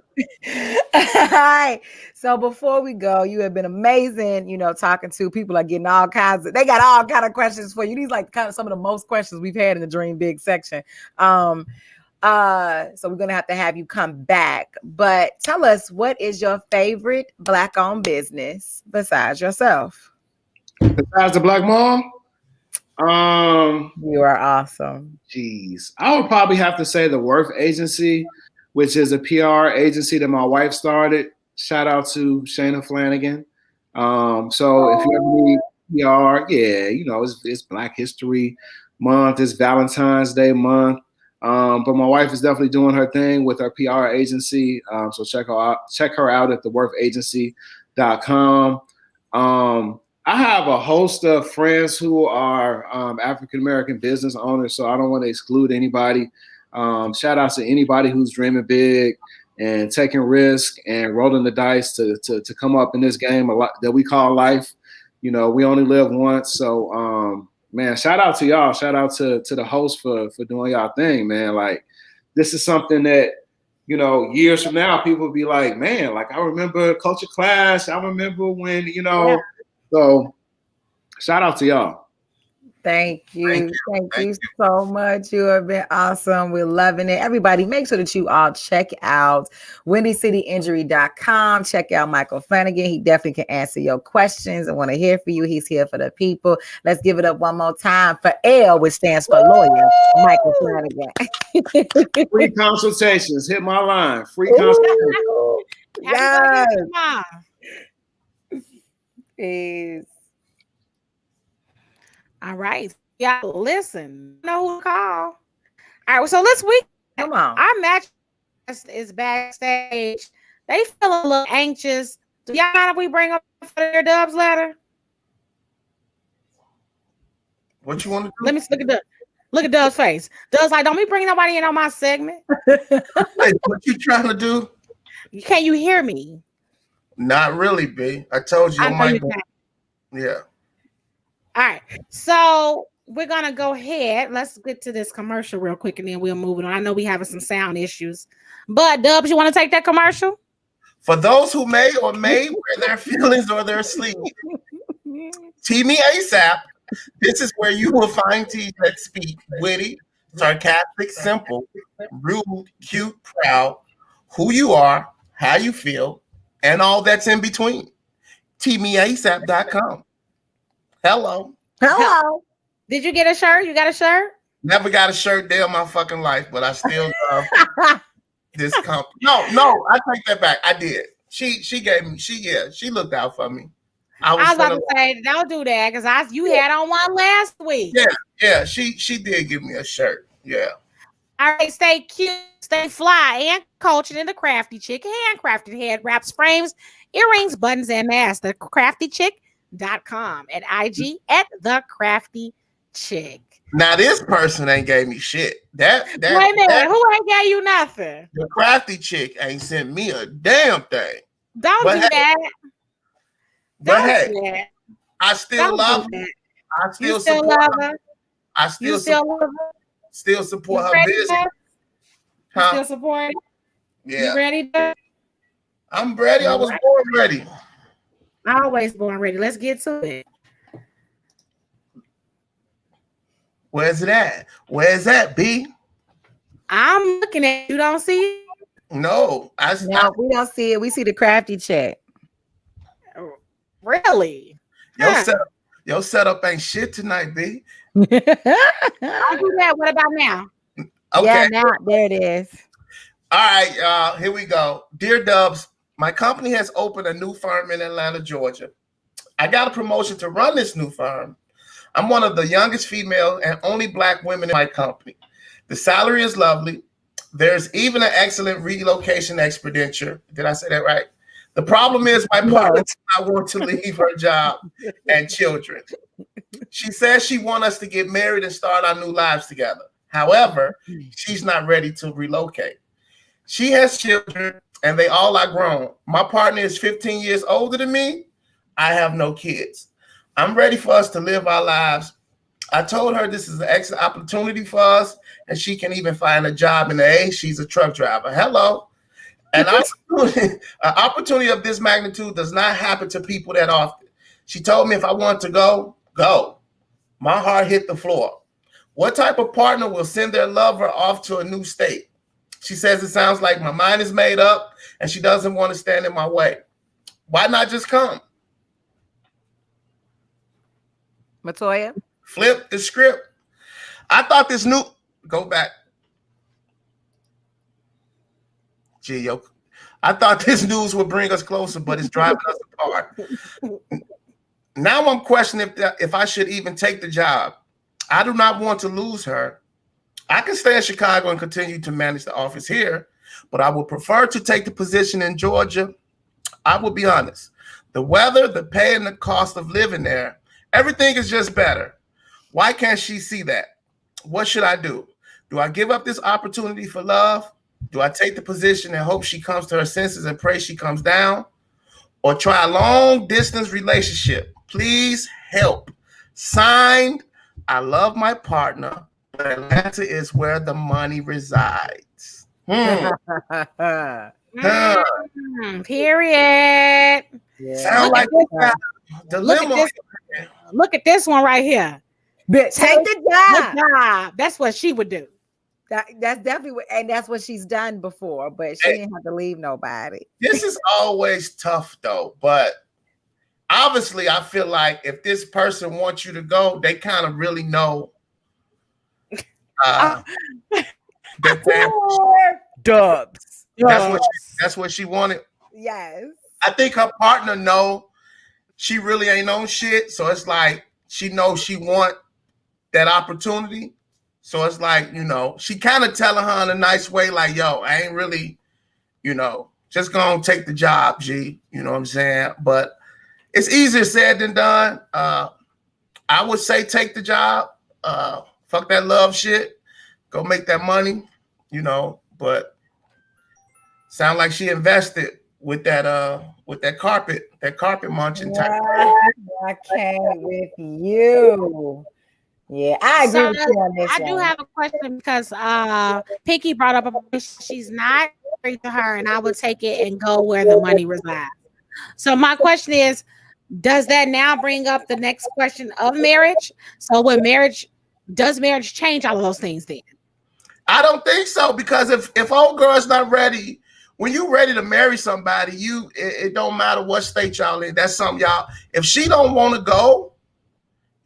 All right. So before we go, you have been amazing. Talking to people are getting all kinds of, they got all kind of questions for you. These like kind of some of the most questions we've had in the Dream Big section. So we're gonna have you come back. But tell us, what is your favorite Black-owned business besides yourself? Besides the Black Mom? You are awesome. Geez, I would probably have to say the Worth Agency, which is a PR agency that my wife started. Shout out to Shayna Flanagan. So if you ever need PR, it's Black History Month, it's Valentine's Day month. But my wife is definitely doing her thing with her PR agency. So check her out at theworthagency.com. I have a host of friends who are African-American business owners, so I don't want to exclude anybody. Shout out to anybody who's dreaming big and taking risk and rolling the dice to come up in this game a lot that we call life. We only live once. So, man, shout out to y'all. Shout out to the host for doing y'all thing, man. Like, this is something that, years from now, people will be like, man, like, I remember Culture Clash. I remember when, So, shout out to y'all. Thank you so much. You have been awesome. We're loving it. Everybody, make sure that you all check out WindyCityInjury.com. Check out Michael Flanagan. He definitely can answer your questions. I want to hear from you. He's here for the people. Let's give it up one more time for L, which stands for lawyer, Michael Flanagan. Free consultations. Hit my line. Free consultations. Yes. Peace. All right. Yeah, listen. Know who to call. All right. So this week, come on. Our match is backstage. They feel a little anxious. Do y'all mind if we bring up their Dubs letter? What you want to do? Let me look at Dub's face. Dub's like, don't be bringing nobody in on my segment. Wait, what you trying to do? Can you hear me? Not really, B. I told you. Yeah. All right. So we're going to go ahead. Let's get to this commercial real quick and then we'll move it on. I know we having some sound issues. But Dubs, you want to take that commercial? For those who may or may wear their feelings or their sleep, Tee Me ASAP. This is where you will find teas that speak witty, sarcastic, simple, rude, cute, proud, who you are, how you feel, and all that's in between. TeeMeASAP.com. Hello. Did you get a shirt? You got a shirt? Never got a shirt day of my fucking life, but I still love this company. No, I take that back. I did. She gave me, she looked out for me. I was about to say, don't do that because you had on one last week. Yeah, she did give me a shirt. Yeah. All right, stay cute, stay fly, and cultured in the crafty chick. Handcrafted head wraps, frames, earrings, buttons, and masks. TheCraftyChick.com and IG at The Crafty Chick. Now this person ain't gave me shit. Wait a minute, who ain't gave you nothing? The Crafty Chick ain't sent me a damn thing. Don't do that. But hey, I still love her. I still support her. I still love her. Still support her business. Huh? Still support it? Yeah. You ready? I'm ready. I was born ready. Always born ready. Let's get to it. Where's it at? Where's that, B? I'm looking at it. You don't see it? No, we don't see it. We see the Crafty Chick. Really? Your setup ain't shit tonight, B. I'll do that. What about now? Okay. Yeah, now there it is. All right, here we go. Dear Dubs, my company has opened a new firm in Atlanta, Georgia. I got a promotion to run this new firm. I'm one of the youngest female and only Black women in my company. The salary is lovely. There's even an excellent relocation expenditure. Did I say that right? The problem is my partner does not want to leave her job and children. She says she wants us to get married and start our new lives together. However, she's not ready to relocate. She has children and they all are grown. My partner is 15 years older than me. I have no kids. I'm ready for us to live our lives. I told her this is an excellent opportunity for us, and she can even find a job in the A. She's a truck driver. Hello. An opportunity of this magnitude does not happen to people that often. She told me if I want to go. My heart hit the floor. What type of partner will send their lover off to a new state? She says it sounds like my mind is made up and she doesn't want to stand in my way. Why not just come? Matoya? Flip the script. I thought this new... Go back. Gee, I thought this news would bring us closer, but it's driving us apart. Now I'm questioning if I should even take the job. I do not want to lose her. I can stay in Chicago and continue to manage the office here, but I would prefer to take the position in Georgia. I will be honest. The weather, the pay, and the cost of living there, everything is just better. Why can't she see that? What should I do? Do I give up this opportunity for love? Do I take the position and hope she comes to her senses and pray she comes down? Or try a long distance relationship? Please help. Signed, I love my partner, but Atlanta is where the money resides. Period. Sound like a dilemma. Look at this one right here. Take the job. That's what she would do. That's definitely what, and that's what she's done before, but she didn't have to leave nobody. This is always tough though, but obviously I feel like if this person wants you to go, they kind of really know Dubs. That's what she wanted. Yes. I think her partner know she really ain't on shit, so it's like she knows she want that opportunity. So it's like, she kind of telling her in a nice way, like, yo, I ain't really, just gonna take the job, G. You know what I'm saying? But it's easier said than done. I would say take the job. Fuck that love shit. Go make that money, but sound like she invested with that carpet munching type. I can't with you. Yeah, I agree with you on this. I do have a question because Pinky brought up she's not married to her, and I would take it and go where the money resides. So my question is, does that now bring up the next question of marriage? So does marriage change all of those things then? I don't think so, because if old girl's not ready, when you ready to marry somebody, it don't matter what state y'all in. That's something y'all. If she don't want to go,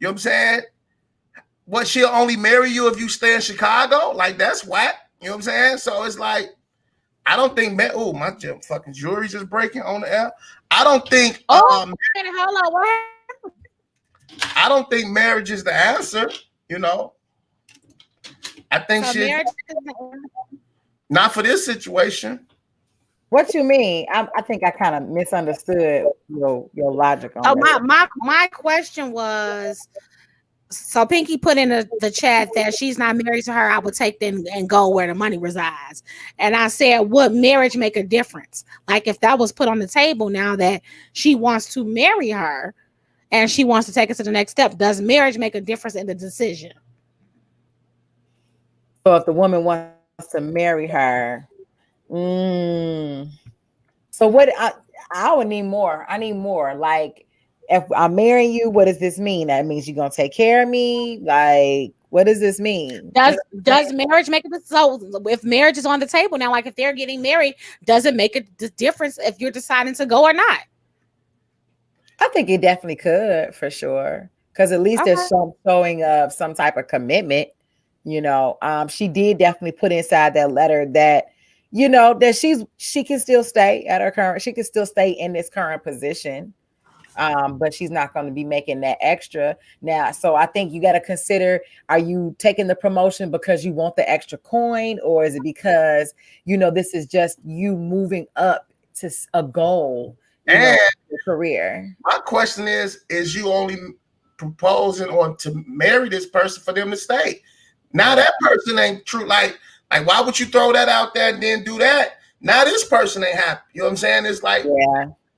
you know what I'm saying? What, she'll only marry you if you stay in Chicago? Like, that's whack. You know what I'm saying? So it's like, I don't think my fucking jewelry just breaking on the air. I don't think hold on, what? I don't think marriage is the answer, I think marriage not for this situation. What you mean? I think I kind of misunderstood your logic on that. My question was, so Pinky put in the chat that she's not married to her. I would take them and go where the money resides. And I said, would marriage make a difference? Like if that was put on the table now that she wants to marry her and she wants to take it to the next step, does marriage make a difference in the decision? So if the woman wants to marry her, so what? I would need more. I need more. Like, if I'm marrying you, what does this mean? That means you're gonna take care of me. Like, what does this mean? Does marriage make it? So if marriage is on the table now, like if they're getting married, does it make a difference if you're deciding to go or not? I think it definitely could, for sure. Because at least there's some showing of some type of commitment. She did definitely put inside that letter that, that she can still stay at her current, she can still stay in this current position. But she's not going to be making that extra now. So I think you got to consider, are you taking the promotion because you want the extra coin, or is it because, this is just you moving up to a goal and your career? My question is you only proposing or to marry this person for them to stay? Now that person ain't true. Like why would you throw that out there and then do that? Now this person ain't happy. You know what I'm saying? It's like,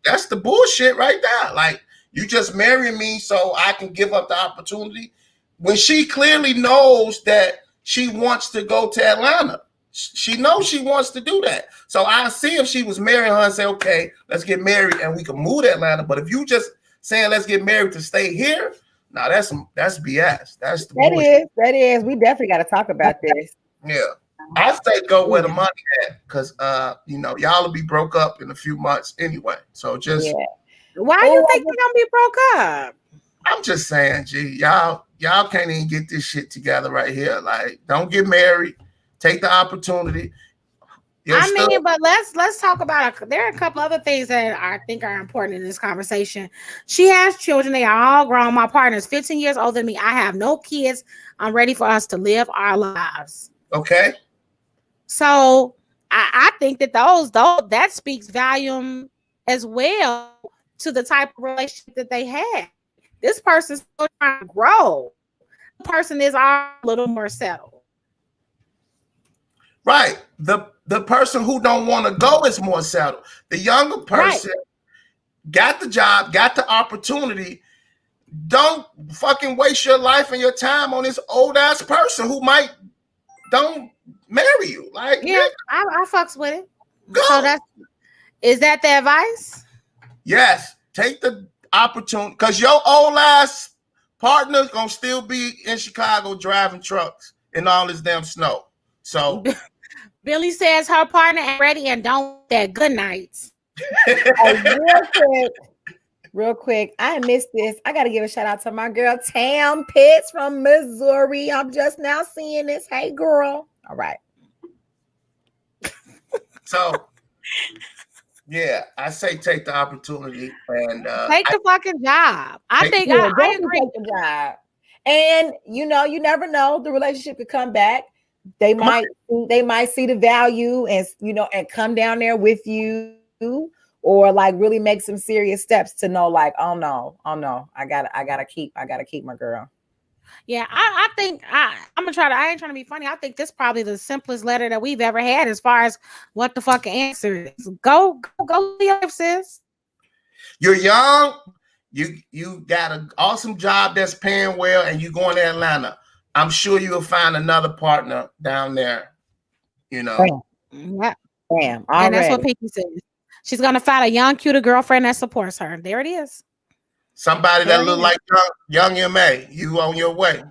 that's the bullshit right there. Like, you just marry me so I can give up the opportunity when she clearly knows that she wants to go to Atlanta. She knows she wants to do that. So I see if she was marrying her and say, okay, let's get married and we can move to Atlanta. But if you just saying let's get married to stay here, now that's BS. That's the bullshit. That is. We definitely got to talk about this. Yeah. I say go where the money at, because y'all will be broke up in a few months anyway. So just why you think we're gonna be broke up? I'm just saying, y'all can't even get this shit together right here. Like, don't get married. Take the opportunity. But let's talk about there are a couple other things that I think are important in this conversation. She has children, they are all grown. My partner is 15 years older than me. I have no kids. I'm ready for us to live our lives. Okay. So I think that that speaks volume as well to the type of relationship that they had. This person's still trying to grow. The person is a little more settled. Right. The person who don't want to go is more settled. The younger person got the job, got the opportunity. Don't fucking waste your life and your time on this old ass person who don't marry you. Like, I fucks with it. Go. So is that the advice? Yes. Take the opportunity, because your old ass partner's gonna still be in Chicago driving trucks in all this damn snow. So Billy says her partner ain't ready and don't want that good nights. Real quick, I missed this. I got to give a shout out to my girl Tam Pitts from Missouri. I'm just now seeing this. Hey, girl. All right. So, I say take the opportunity and take the fucking job. I think I agree. Take the job. And you never know. The relationship could come back. They might see the value and and come down there with you, or like really make some serious steps to know, like, oh no, I gotta keep my girl. Yeah, I think I ain't trying to be funny. I think this is probably the simplest letter that we've ever had as far as what the fucking answer is. Go live, sis. You're young, you got an awesome job that's paying well, and you going to Atlanta. I'm sure you'll find another partner down there, Yeah. Damn. And that's what Pinky says. She's gonna find a young, cuter girlfriend that supports her. There it is. Somebody that look like young MA. You on your way.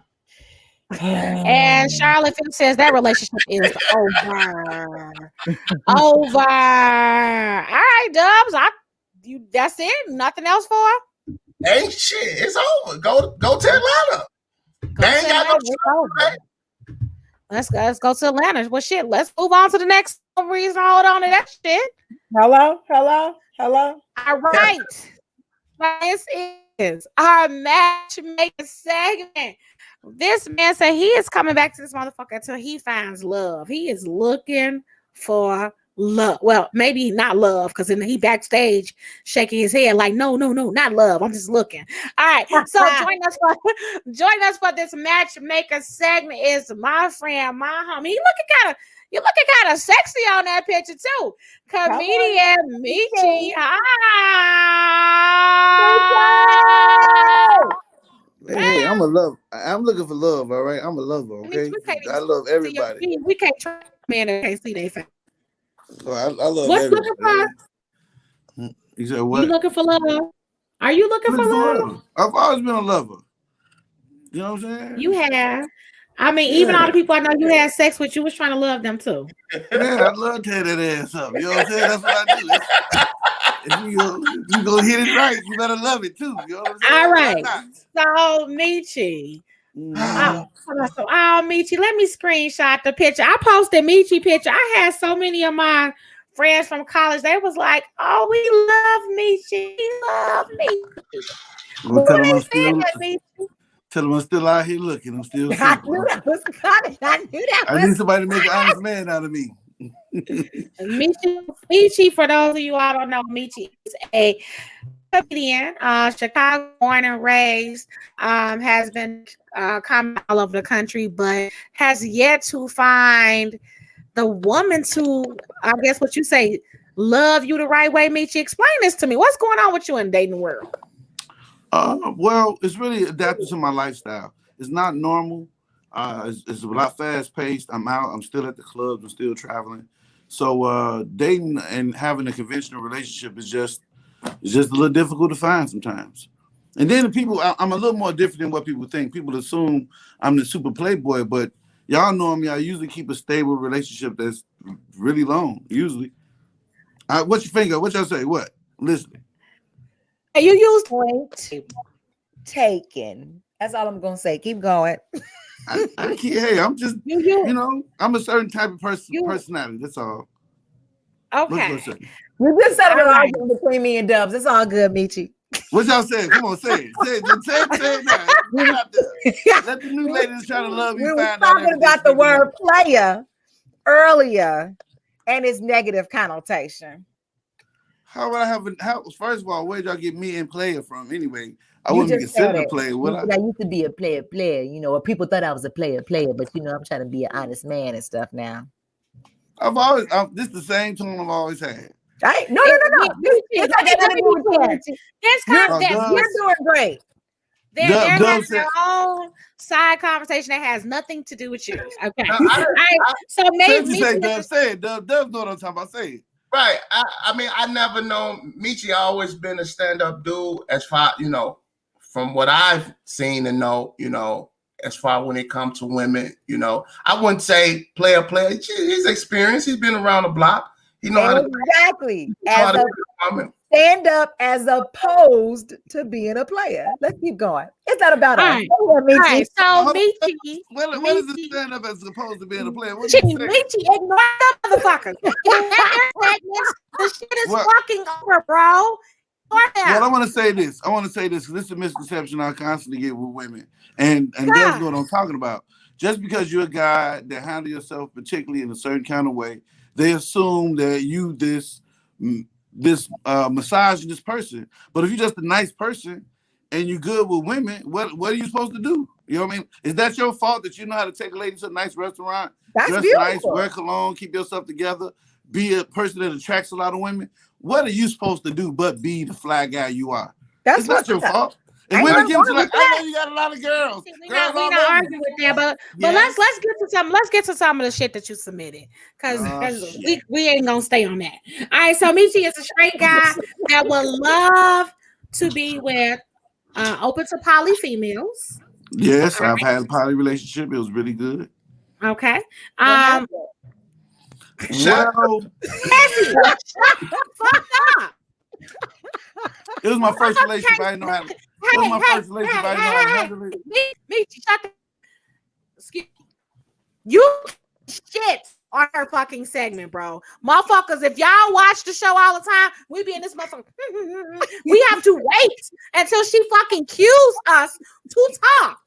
And Charlotte says that relationship is over. Over. All right, Dubs. That's it. Nothing else for her? Ain't shit. It's over. Go to Atlanta. They ain't got no choice. Let's go to Atlanta. Well, shit. Let's move on to the next reason. Hold on to that shit. Hello. All right. This is our matchmaking segment. This man said he is coming back to this motherfucker until he finds love. He is looking for love. Well, maybe not love, because then he backstage shaking his head like, no, not love. I'm just looking. All right. So join us for this matchmaker segment is my friend, my homie. You looking kind of sexy on that picture too. Comedian Michi. Hi. Hey, I'm looking for love. All right, I'm a lover. Okay, I love everybody. We can't try man that can't see their face. So I love What's everybody. looking for? You said what? You looking for love? Are you looking for love? I've always been a lover. You know what I'm saying? You have. I mean, even all the people I know you had sex with, you was trying to love them too. Yeah, I'd love to tear that ass up. You know what I'm saying? That's what I do. If you go hit it right, you better love it too. You know what I'm saying? All right. So, Michi. Michi, let me screenshot the picture. I posted Michi picture. I had so many of my friends from college. They was like, "Oh, we love Michi. Tell them I'm still out here looking. I'm still single. I knew that was coming. I need somebody to make an honest man out of me. Michi, for those of you all don't know, Michi is a comedian, Chicago born and raised, has been coming all over the country, but has yet to find the woman to, I guess what you say, love you the right way. Michi, explain this to me. What's going on with you in the dating world? Well, it's really adapted to my lifestyle. It's not normal. It's a lot fast paced. I'm out. I'm still at the clubs. I'm still traveling. So dating and having a conventional relationship is just a little difficult to find sometimes. And then the people, I'm a little more different than what people think. People assume I'm the super playboy, but y'all know me. I usually keep a stable relationship that's really long. Usually. What you think of? What y'all say? What? Listening. You used point taken. That's all I'm gonna say. Keep going. I can't. Hey, I'm just you know, I'm a certain type of personality. That's all. Okay. We just settled an argument between me and Dubs. It's all good, Michi. What y'all saying? Come on, say it. Say it now. Let the new lady that's trying to love you we find were out. talking about the word player earlier and its negative connotation. How would I have? First of all, where did y'all get me and player from? Anyway, I wouldn't be considered a player. Would I? I used to be a player. You know, or people thought I was a player, but you know, I'm trying to be an honest man and stuff now. This is the same tone I've always had. Right? No. It's kind of you're doing great. There's their own side conversation that has nothing to do with you. Okay. So maybe you say Dub, say it. Dub know what I'm talking about. Say it. Right. I mean, I never known Michi always been a stand-up dude as far, you know, from what I've seen and know, you know, as far when it comes to women, you know. I wouldn't say player. He's experienced. He's been around the block. He know how to exactly as a stand up as opposed to being a player. Let's keep going. It's not about us. All right. So Michi, what is the stand up as opposed to being a player? Michi, ignore the motherfuckers. The shit is fucking over, bro. Well, I want to say this. This is a misconception I constantly get with women, and that's what I'm talking about. Just because you're a guy that handle yourself particularly in a certain kind of way, they assume that you this misogynist person. But if you're just a nice person and you're good with women, what are you supposed to do? You know what I mean? Is that your fault that you know how to take a lady to a nice restaurant, dress nice, wear cologne, keep yourself together, be a person that attracts a lot of women? What are you supposed to do but be the fly guy you are? It's not your fault. And women give you like, I know you got a lot of girls. We not arguing with that, but let's get to some. Let's get to some of the shit that you submitted, because we ain't gonna stay on that. All right, so Michi is a straight guy that would love to be with open to poly females. Yes, I've had a poly relationship. It was really good. Okay. Shut up. It was my first relationship. I didn't know how to. It was my first relationship. I didn't know how to handle it. Michi, shut the. Excuse me. You shit on her fucking segment, bro. Motherfuckers, if y'all watch the show all the time, we be in this motherfucker. We have to wait until she fucking cues us to talk.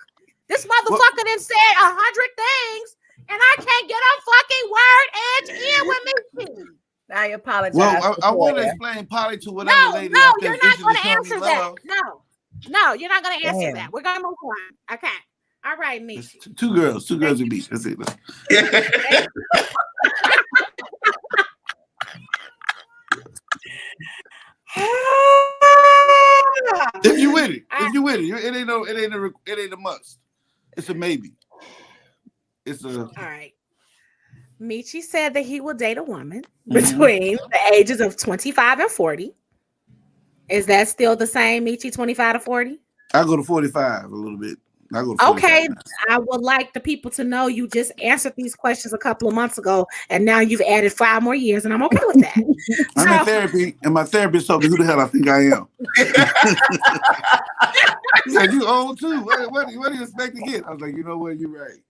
This motherfucker then said 100 things, and I can't get a fucking word edge in with me. I apologize. Well, I want to explain Polly to whatever lady. No, you're not going to answer that. No, you're not going to answer that. We're going to move on. Okay. All right, me. Two girls and me. That's it. If you with it, it ain't a must. It's a maybe. All right. Michi said that he will date a woman between the ages of 25 and 40. Is that still the same, Michi, 25 to 40? I go to 45 a little bit. I go to 45 okay, now. I would like the people to know you just answered these questions a couple of months ago, and now you've added 5 more years, and I'm okay with that. I'm in therapy, and my therapist told me who the hell I think I am. He said, "You old too. What do you expect to get?" I was like, "You know what? You're right."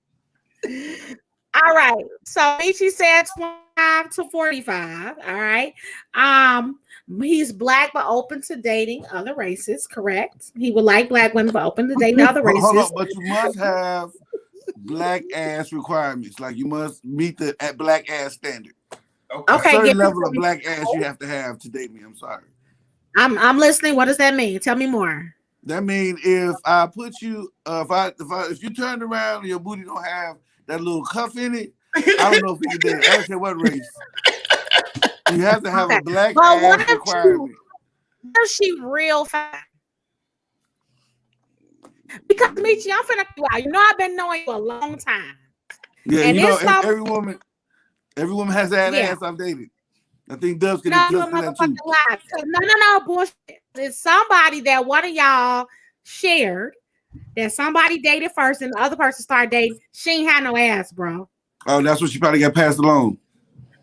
All right. So Michi said 25 to 45. All right. He's black but open to dating other races, correct? He would like black women but open to dating other races. Hold on, but you must have black ass requirements. Like you must meet the black ass standard. Okay. A certain level of black ass you have to have to date me. I'm sorry. I'm listening. What does that mean? Tell me more. That means if I put you, if you turned around and your booty don't have that little cuff in it, I don't know if you can date. I don't care what race. You have to have a black ass requirement. Is she real fat? Because Michi, I'm finna you out. You know I've been knowing you a long time. Yeah, and you know every woman has that ass I've dated. I think Dubs can attest to that too. No, bullshit. It's somebody that one of y'all shared that somebody dated first and the other person started dating. She ain't had no ass, bro. Oh, that's what she probably got passed along.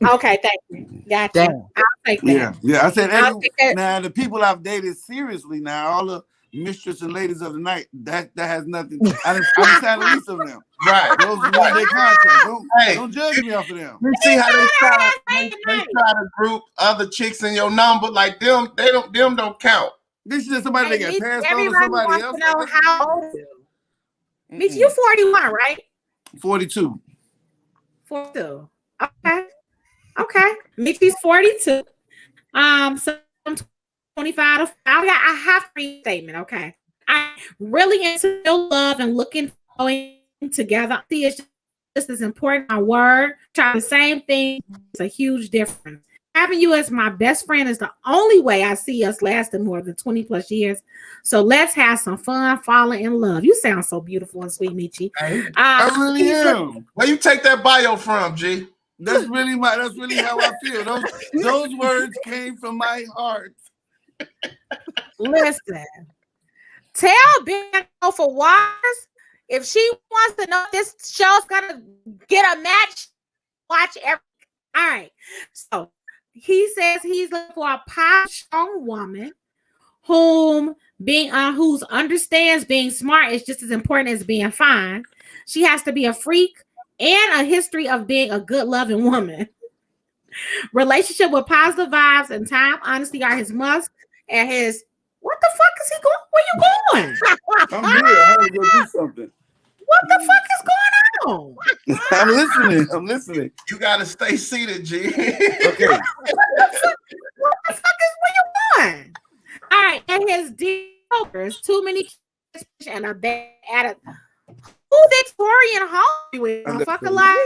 Okay, thank you. Gotcha. I'll take that. Yeah. I said now the people I've dated seriously now, all the mistress and ladies of the night, that has nothing. I didn't sign a lease of them. Right. Those are their contracts. Don't judge me off of them. You see how they try to group other chicks in your number like them. Them don't count. This is just somebody that got passed on to somebody else. Know how old Michi, you 41, right? 42. 42. Okay. Michi's 42. So I'm 25 to I have free statement. Okay. I really into love and looking going together. See, it's just as important. My word, try the same thing. It's a huge difference. Having you as my best friend is the only way I see us lasting more than 20 plus years. So let's have some fun, falling in love. You sound so beautiful and sweet, Michi. I really am. Where you take that bio from, G? That's really how I feel. Those words came from my heart. Listen, tell Ben for Waters if she wants to know if this show's gonna get a match. Watch every. All right, so he says he's looking for a power strong woman whose understands being smart is just as important as being fine. She has to be a freak and a history of being a good loving woman. Relationship with positive vibes and time, honesty are his must. And his, what the fuck is he going? Where you going? I'm here. I had to go do something. What the fuck is going on? I'm listening. You gotta stay seated, G. Okay. What the fuck is where you going? All right, and his dealers, too many kids and a bad attitude. Who Victorian home with? Motherfucker, like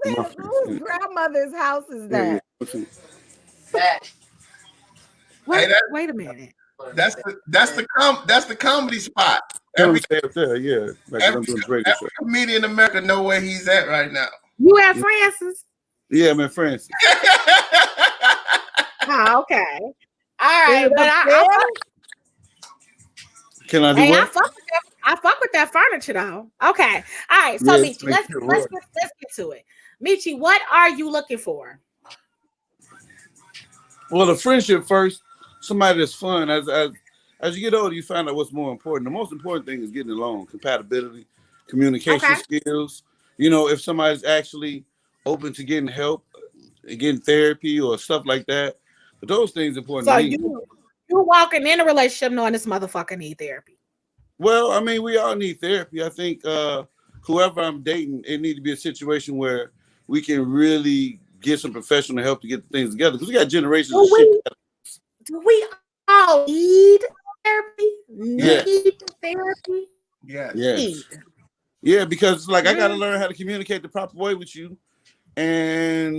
whose grandmother's house is that? Wait a minute. That's the comedy spot. Every comedian in America know where he's at right now. You at Francis? Yeah, I'm at Francis. Oh, okay. All right, but can I do what? I fuck with that furniture though. Okay. All right. So Michi, let's get to it. Michi, what are you looking for? Well, the friendship first. Somebody that's fun. As you get older, you find out what's more important. The most important thing is getting along, compatibility, communication skills, You know, if somebody's actually open to getting help, getting therapy or stuff like that. But those things important So to me. you walking in a relationship knowing this motherfucker need therapy. Well, I mean, we all need therapy. I think whoever I'm dating, it need to be a situation where we can really get some professional help to get the things together. Because we got generations of shit. Do we all need therapy? Yes. Need therapy? Yes. Yeah, because like I got to learn how to communicate the proper way with you, and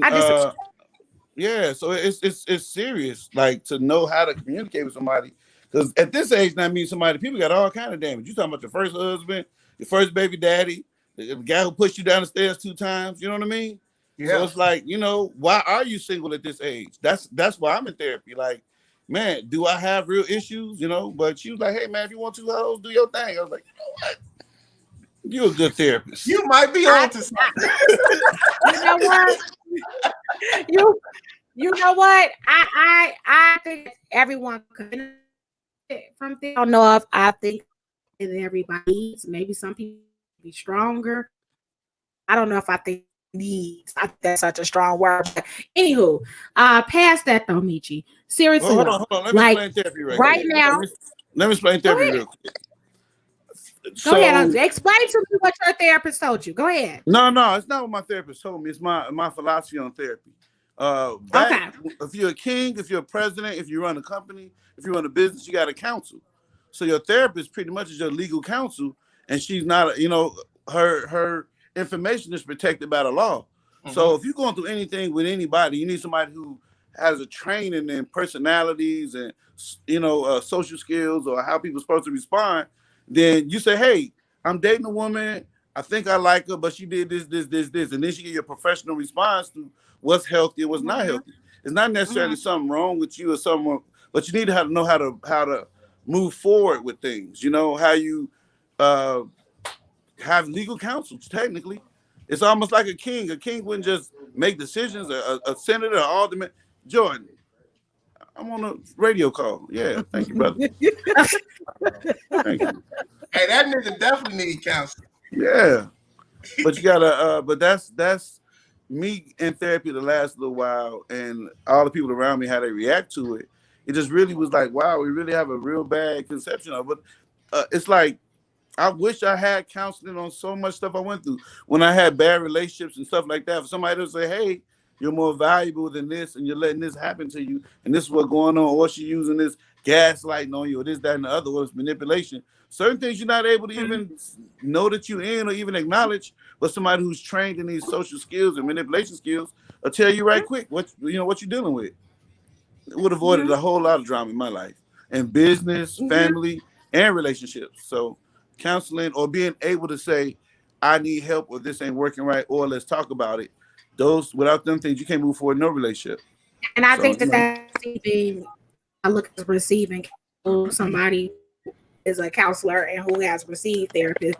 yeah, so it's serious. Like to know how to communicate with somebody, because at this age, now I mean somebody, people got all kind of damage. You talking about your first husband, your first baby daddy, the guy who pushed you down the stairs 2 times. You know what I mean? Yeah. So it's like, you know, why are you single at this age? That's why I'm in therapy. Like, man, do I have real issues? You know, but she was like, hey man, if you want 2 hoes, do your thing. I was like, you know what? You're a good therapist. You might be on to something. You know what? You know what? I think everyone could benefit from this. I don't know if I think that everybody maybe some people be stronger. I don't know if I think needs. I think that's such a strong word. But anywho, past that though, Michi. Seriously, well, hold on. Let me explain therapy right now. Let me explain therapy real quick. Go ahead. Explain to me what your therapist told you. Go ahead. No, it's not what my therapist told me. It's my philosophy on therapy. Okay. If you're a king, if you're a president, if you run a company, if you run a business, you got a counsel. So your therapist pretty much is your legal counsel, and she's not, you know, her information is protected by the law. Mm-hmm. So if you're going through anything with anybody, you need somebody who has a training in personalities and, you know, social skills or how people are supposed to respond. Then you say, hey, I'm dating a woman. I think I like her, but she did this. And then she get your professional response to what's healthy and what's not healthy. It's not necessarily something wrong with you or someone, but you need to know how to move forward with things. You know, how you have legal counsel, technically. It's almost like a king. A king wouldn't just make decisions. A senator, an alderman. Jordan, I'm on a radio call. Yeah, thank you, brother. Thank you. Hey, that nigga definitely need counseling. Yeah, but you gotta. But that's me in therapy the last little while, and all the people around me how they react to it. It just really was like, wow, we really have a real bad conception of it. It's like I wish I had counseling on so much stuff I went through when I had bad relationships and stuff like that. For somebody to say, hey, you're more valuable than this, and you're letting this happen to you, and this is what's going on, or she's using this gaslighting on you, or this, that, and the other, or it's manipulation. Certain things you're not able to even know that you're in or even acknowledge, but somebody who's trained in these social skills and manipulation skills will tell you right quick what you're dealing with. It would have avoided a whole lot of drama in my life, and business, family, and relationships. So counseling or being able to say, I need help, or this ain't working right, or let's talk about it. Those, without them things, you can't move forward in no relationship. And I think that's the thing. I look at receiving somebody is a counselor and who has received therapy.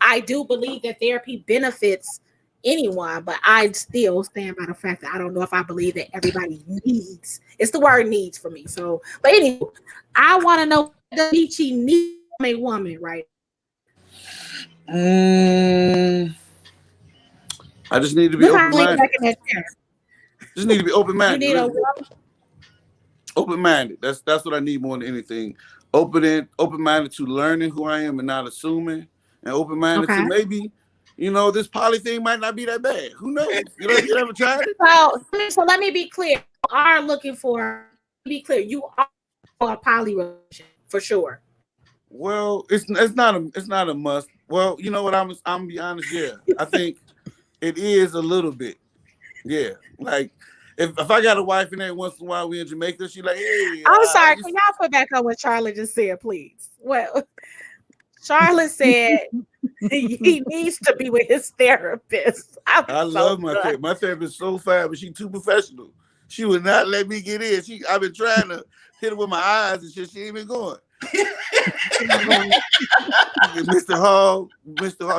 I do believe that therapy benefits anyone, but I still stand by the fact that I don't know if I believe that everybody needs. It's the word needs for me. So, but anyway, I want to know, does Michi need a woman, right? I just need to be open-minded. Just need to be open-minded. Open-minded. That's what I need more than anything. Open-minded to learning who I am and not assuming, and open-minded to maybe, this poly thing might not be that bad. Who knows? You ever tried it? So let me be clear. You are looking for. You are a poly relationship for sure. Well, it's not a must. Well, you know what? I'm gonna be honest. Yeah, I think it is a little bit. Yeah, like if I got a wife and every once in a while we in Jamaica, she like, hey. I'm sorry. Can y'all put back on what Charlotte just said, please? Well, Charlotte said he needs to be with his therapist. I love my therapist. My therapist is so fine, but she's too professional. She would not let me get in. I've been trying to hit her with my eyes and shit. She ain't been going. Mr. Hall,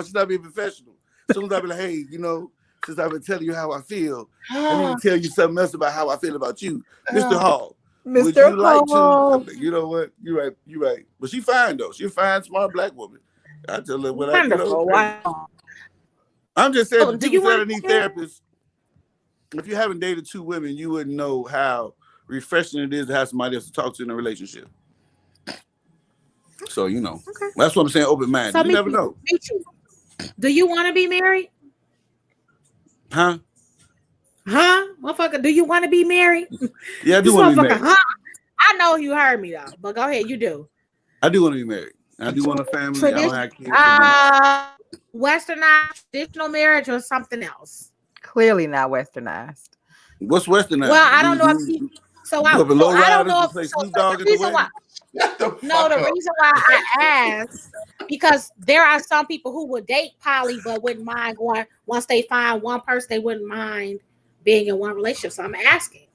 she's not being professional. As soon as I be like, hey, since I've been telling you how I feel, I need to tell you something else about how I feel about you. Mr. Hall. Would you like to? You know what? You're right. But she fine though. She's a fine, smart black woman. I tell her what I know. I'm just saying, So, the people that need therapists, if you haven't dated two women, you wouldn't know how refreshing it is to have somebody else to talk to in a relationship. So, you know, that's what I'm saying, open mind. So you never know. Me too. Do you want to be married? Huh? Motherfucker, do you want to be married? Yeah, I do want to be married. I know you heard me, though, but go ahead, you do. I do want to be married. I do want a family. I don't have kids. Westernized, traditional marriage or something else? Clearly not westernized. What's westernized? Well, I don't know if you... I don't know if... the reason why... No, the reason why I asked, because there are some people who would date poly but wouldn't mind going, once they find one person, they wouldn't mind being in one relationship. So I'm asking.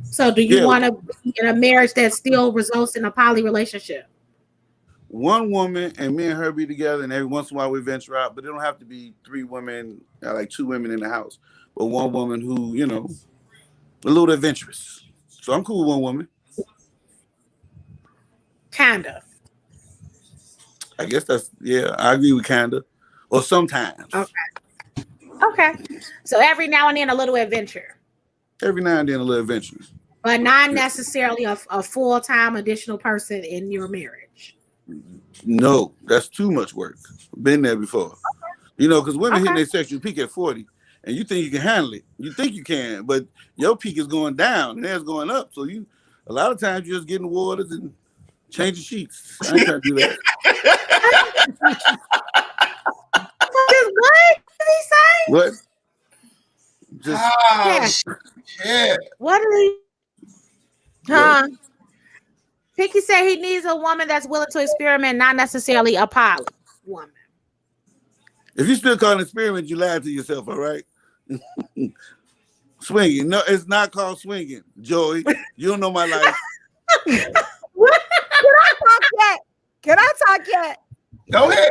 So do you want to be in a marriage that still results in a poly relationship? One woman and me and her be together, and every once in a while we venture out, but it don't have to be three women, like two women in the house, but one woman who, you know, a little adventurous. So I'm cool with one woman. Kinda. I guess that's, I agree with kinda. Or sometimes. Okay. So every now and then a little adventure. Every now and then a little adventure. But not necessarily a full-time additional person in your marriage. No, that's too much work. Been there before. You know, because women hit their sexual peak at 40, and you think you can handle it. You think you can, but your peak is going down, and theirs going up. So a lot of times you just get in the waters and change the sheets. I ain't trying to do that. What did he say? What? Just What did he? Huh? Picky said he needs a woman that's willing to experiment, not necessarily a poly woman. If you still call it experiment, you lied to yourself, all right? Swinging. No, it's not called swinging, Joey. You don't know my life. Can I talk yet? Go ahead.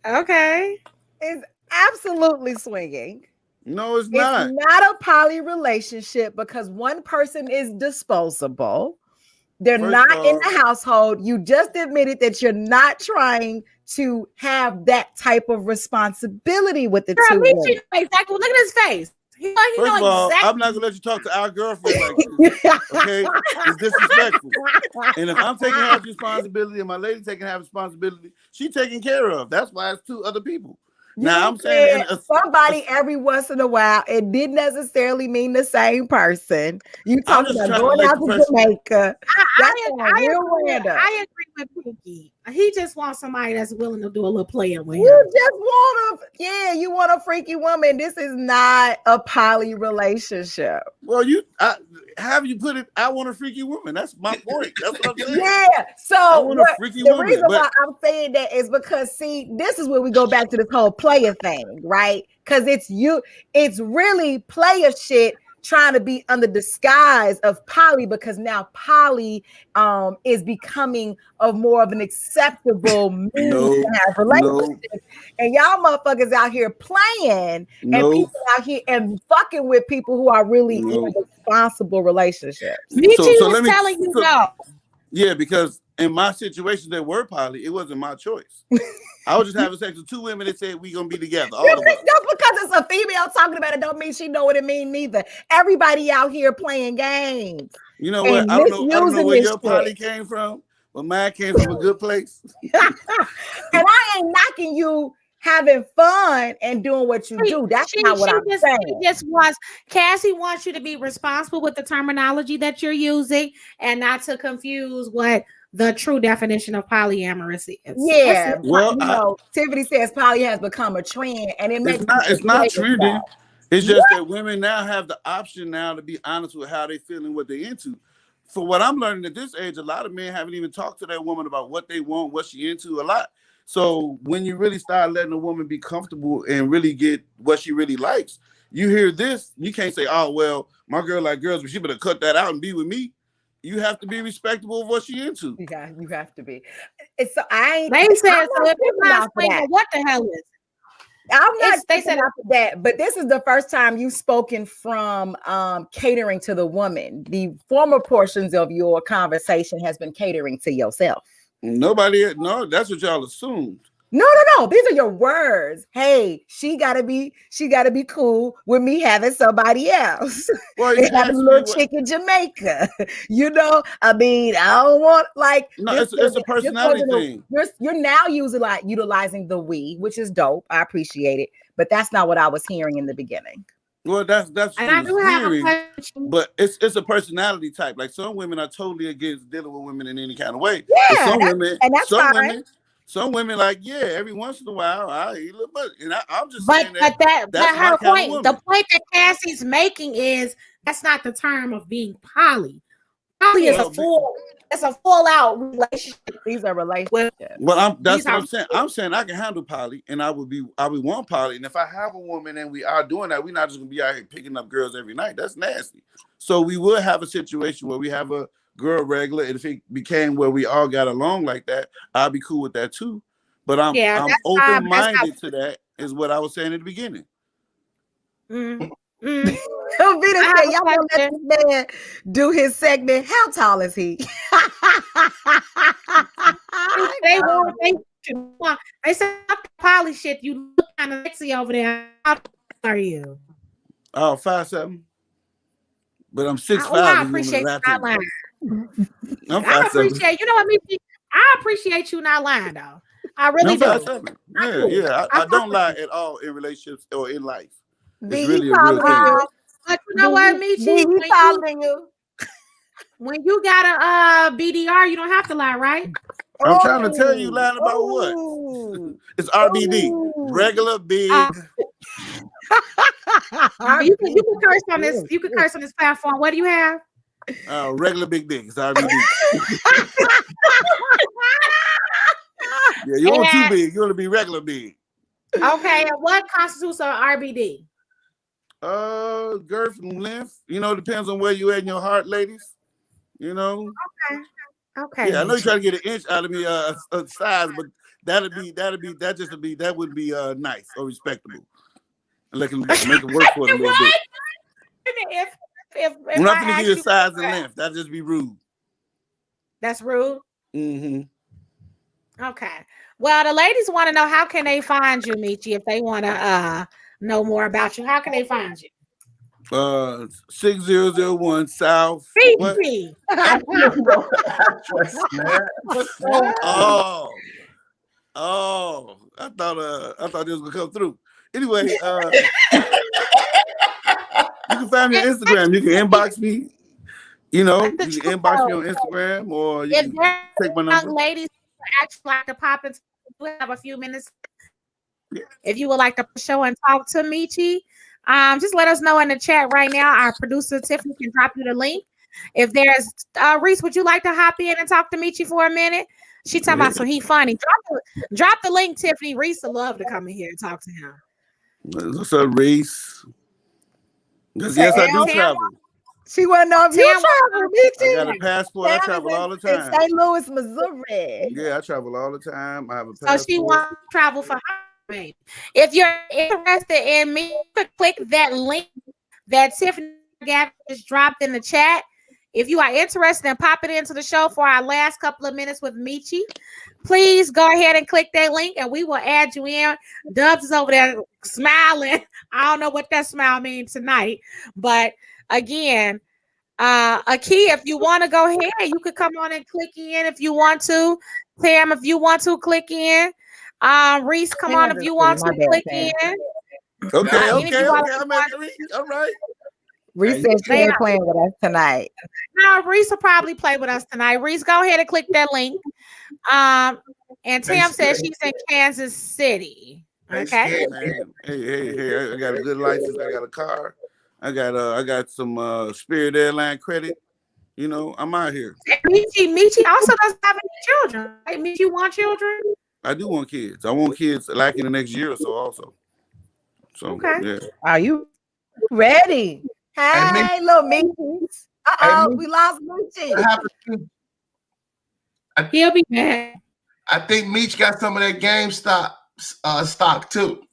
Okay. It's absolutely swinging. No, it's not. It's not a poly relationship because one person is disposable. They're not in the household. You just admitted that you're not trying to have that type of responsibility with the two women. Exactly. Look at his face. First of all, I'm not gonna let you talk to our girlfriend like this. Okay, it's disrespectful. And if I'm taking half responsibility and my lady taking half responsibility, she's taken care of. That's why it's two other people. Now I'm saying somebody every once in a while. It didn't necessarily mean the same person. You talking about going out to Jamaica? I agree with Pinky. He just wants somebody that's willing to do a little playing with him. You just want you want a freaky woman. This is not a poly relationship. Well, have you put it? I want a freaky woman. That's my point. That's what I'm saying. Yeah. So the reason why I'm saying that is because this is where we go back to this whole player thing, right? Because it's really player shit trying to be under disguise of poly, because now poly is becoming more of an acceptable means to have relationships. And y'all motherfuckers out here playing and people out here and fucking with people who are really in responsible relationships. Was telling you no. Yeah, because in my situation that were poly, it wasn't my choice. I was just having sex with two women that said we gonna be together. All of us. Just because it's a female talking about it don't mean she know what it means neither. Everybody out here playing games. You know what? I don't know where your poly came from, but mine came from a good place. And I ain't knocking you having fun and doing what you do. That's not what I'm saying. Cassie wants you to be responsible with the terminology that you're using and not to confuse what the true definition of polyamorous is. Yeah, well, Tiffany says poly has become a trend, and it's not trending. It's just that women now have the option now to be honest with how they feel and what they're into. For what I'm learning at this age, a lot of men haven't even talked to that woman about what they want, what she into a lot. So when you really start letting a woman be comfortable and really get what she really likes, you hear this, you can't say, oh, well, my girl like girls, but she better cut that out and be with me. You have to be respectable of what she into. Yeah, you have to be. They said, so if you're not swinging, what the hell is it? I'm not saying after that, but this is the first time you've spoken from catering to the woman. The former portions of your conversation has been catering to yourself. No, that's what y'all assumed. No. These are your words. Hey, she gotta be cool with me having somebody else. Well, And you having a asked me little what. chick in Jamaica. I mean, I don't want like No, this. it's a personality thing. You're now utilizing the we, which is dope. I appreciate it, but that's not what I was hearing in the beginning. Well, that's what And you I was do have a hearing, question. but it's a personality type. Like some women are totally against dealing with women in any kind of way. But Yeah, that's fine. some women like, yeah, every once in a while I eat a little bit. And I'm just But saying that but that's my her kind of point, the woman. point that Cassie's making is that's not the term of being poly. Poly is it's a full out relationship. These are relationships. Well, that's what I'm saying. I'm saying I can handle poly, and I would want poly. And if I have a woman and we are doing that, we're not just gonna be out here picking up girls every night. That's nasty. So we would have a situation where we have a girl regular, and if it became where we all got along like that, I'd be cool with that too. But I'm open minded to that. Is what I was saying at the beginning. Vita said, y'all gonna let this man do his segment. How tall is he? They said poly shit. You look kind of sexy over there. How tall are you? Oh, 5'7". But I'm 6'5". I appreciate you not lying. I appreciate, you know what, Michi? I appreciate you not lying though. I really do. 5'7". Yeah. I don't lie at all in relationships or in life. It's really a real thing. But you know what, Michi? When you got a BDR, you don't have to lie, right? I'm trying to tell you, lying about what? It's RBD, regular big. You can curse on this. You can curse on this platform. What do you have? Regular big dick. It's RBD. Yeah, you want too big. You want to be regular big. Okay, and what constitutes an RBD? Girth and length. Depends on where you at in your heart, ladies. Okay. Yeah, I know you're trying to get an inch out of me, size, but that would be nice or respectable. And make it work for it a little bit. If I'm not gonna give you size and length. That'd just be rude. That's rude. Mm-hmm. Okay. Well, the ladies want to know, how can they find you, Michi, if they want to know more about you? How can they find you? 6001 South. Michi. Oh, I thought this was gonna come through. Anyway, you can find me on Instagram. You can inbox me. You can inbox me on Instagram, or you can take my number. Ladies actually like to pop into, we have a few minutes. Yeah. If you would like to show and talk to Michi, just let us know in the chat right now. Our producer Tiffany can drop you the link. If there's Reese, would you like to hop in and talk to Michi for a minute? She talking about, so he funny. Drop the link, Tiffany. Reese would love to come in here and talk to him. What's up, Reese? Yes, I do travel. She want to know if you travel, Michi. I got a passport. I travel all the time. St. Louis, Missouri. Yeah, I travel all the time. I have a passport. So she wants to travel for her. If you're interested in me, click that link that Tiffany just dropped in the chat. If you are interested in popping into the show for our last couple of minutes with Michi, please go ahead and click that link and we will add you in. Dubs is over there smiling. I don't know what that smile means tonight, but again, Aki, if you want to go ahead, you could come on and click in if you want to. Pam, if you want to click in. Reese, come on if you want to click in. Okay. I'm all right. Reese said she ain't playing with us tonight. No, Reese will probably play with us tonight. Reese, go ahead and click that link. And Tam says she's in Kansas City. Okay. Hey, I got a good license. I got a car. I got some Spirit Airline credit. I'm out here. Michi also doesn't have any children. Right? Michi want children? I do want kids. I want kids like in the next year or so also. So, okay. Yeah. Are you ready? Hey, little Michi. We lost Michi. He'll be back. I think Meech got some of that GameStop stock too.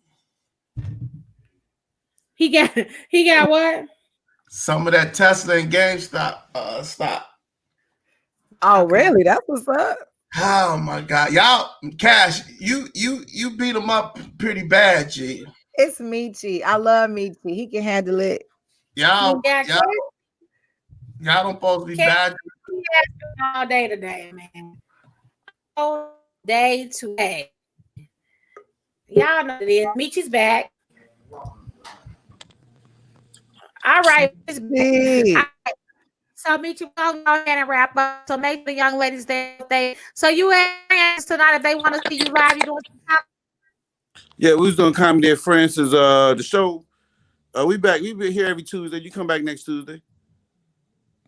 He got what? Some of that Tesla and GameStop stock. Oh, really? That's what's up. Oh my God, y'all, Cash, you beat him up pretty bad, G. It's Michi. I love Michi. He can handle it. Y'all Yeah, don't supposed to be Can't- bad. all day today, man. All day today. Y'all know it is. Michi's back. All right. So Michi, we'll go ahead and wrap up. So make the young ladies they so you have tonight if they want to see you live, you doing some. Yeah, we was doing comedy at Francis. The show. We back. We been here every Tuesday. You come back next Tuesday.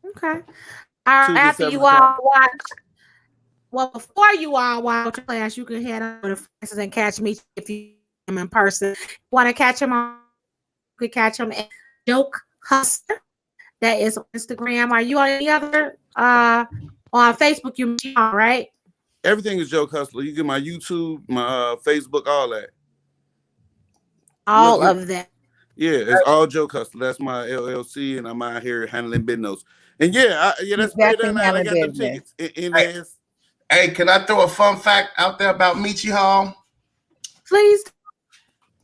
Okay. After you all watch, well, before you all watch Clash, you can head over to Francis and catch me if you him in person. You want to catch him on? You can catch him at Joke Hustler. That is on Instagram. Are you on any other? On Facebook, you all right? Everything is Joke Hustler. You get my YouTube, my Facebook, all that. All of that. Yeah, it's all Joke Hustler. That's my LLC, and I'm out here handling business. And that's great. I got them tickets in there. Hey, can I throw a fun fact out there about Michi Hall? Please.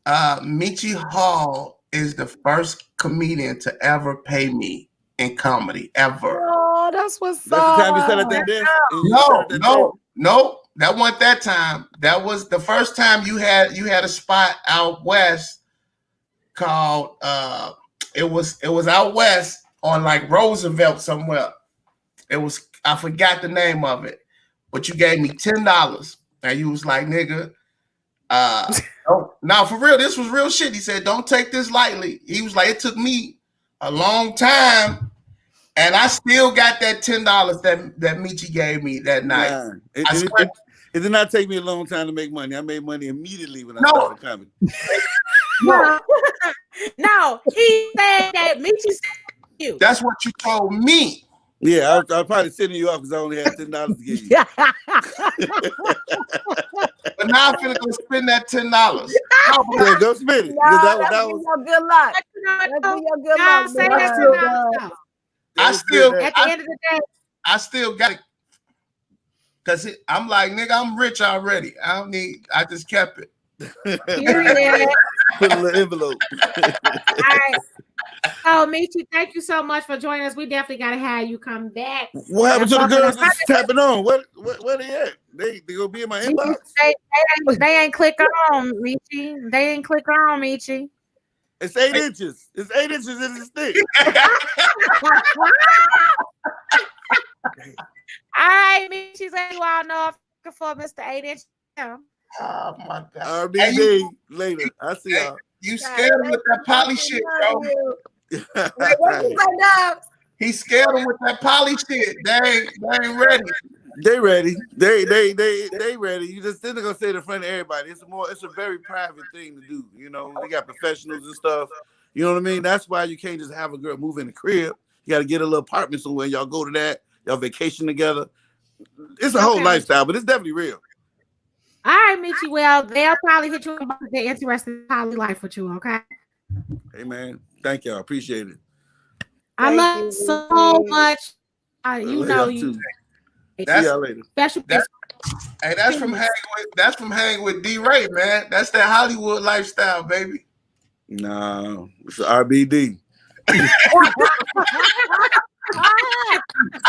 Michi Hall is the first comedian to ever pay me in comedy, ever. Oh, that's what's up. That's the time you sat at that desk. No, that wasn't that time. That was the first time you had a spot out west called it was out west on like Roosevelt somewhere. It was, I forgot the name of it, but you gave me $10 and you was like, nigga, now for real, this was real shit. He said, don't take this lightly. He was like, it took me a long time and I still got that $10 that Michi gave me that night. It did not take me a long time to make money. I made money immediately when I started comedy. No, he said that Michi said you. That's what you told me. Yeah, I was probably sending you off because I only had $10 to give you. But now I'm finna go spend that $10. Yeah, go spend it. That was your good luck. That's your good luck. Say that I still at the end of the day, I still got it. Cause I'm like, nigga, I'm rich already. I just kept it. Period. Put a little envelope. All right. Oh, Michi, thank you so much for joining us. We definitely gotta have you come back. What happened to the girls that's tapping on? Where they at? They gonna be in my inbox? They ain't click on, Michi. They ain't click on, Michi. It's 8 inches. It's 8 inches in the stick. All right, Michi, so you all know I'm for Mr. 8-inch. Oh my God. RBD later. I see y'all. You scared him with that poly shit, bro. He scared him with that poly shit. They ain't ready. They ready. They ready. You just didn't gonna say it in front of everybody. It's a very private thing to do. You know, they got professionals and stuff. You know what I mean? That's why you can't just have a girl move in the crib. You got to get a little apartment somewhere. Y'all go to that. Y'all vacation together. It's a whole lifestyle, but it's definitely real. All right, Michi. Well, they'll probably hit you about their interesting poly life with you, okay? Hey, man. Thank y'all. Appreciate it. I love you so much. You know you. See y'all later. Special. Hey, that's from hanging with D Ray, man. That's that Hollywood lifestyle, baby. No, it's RBD.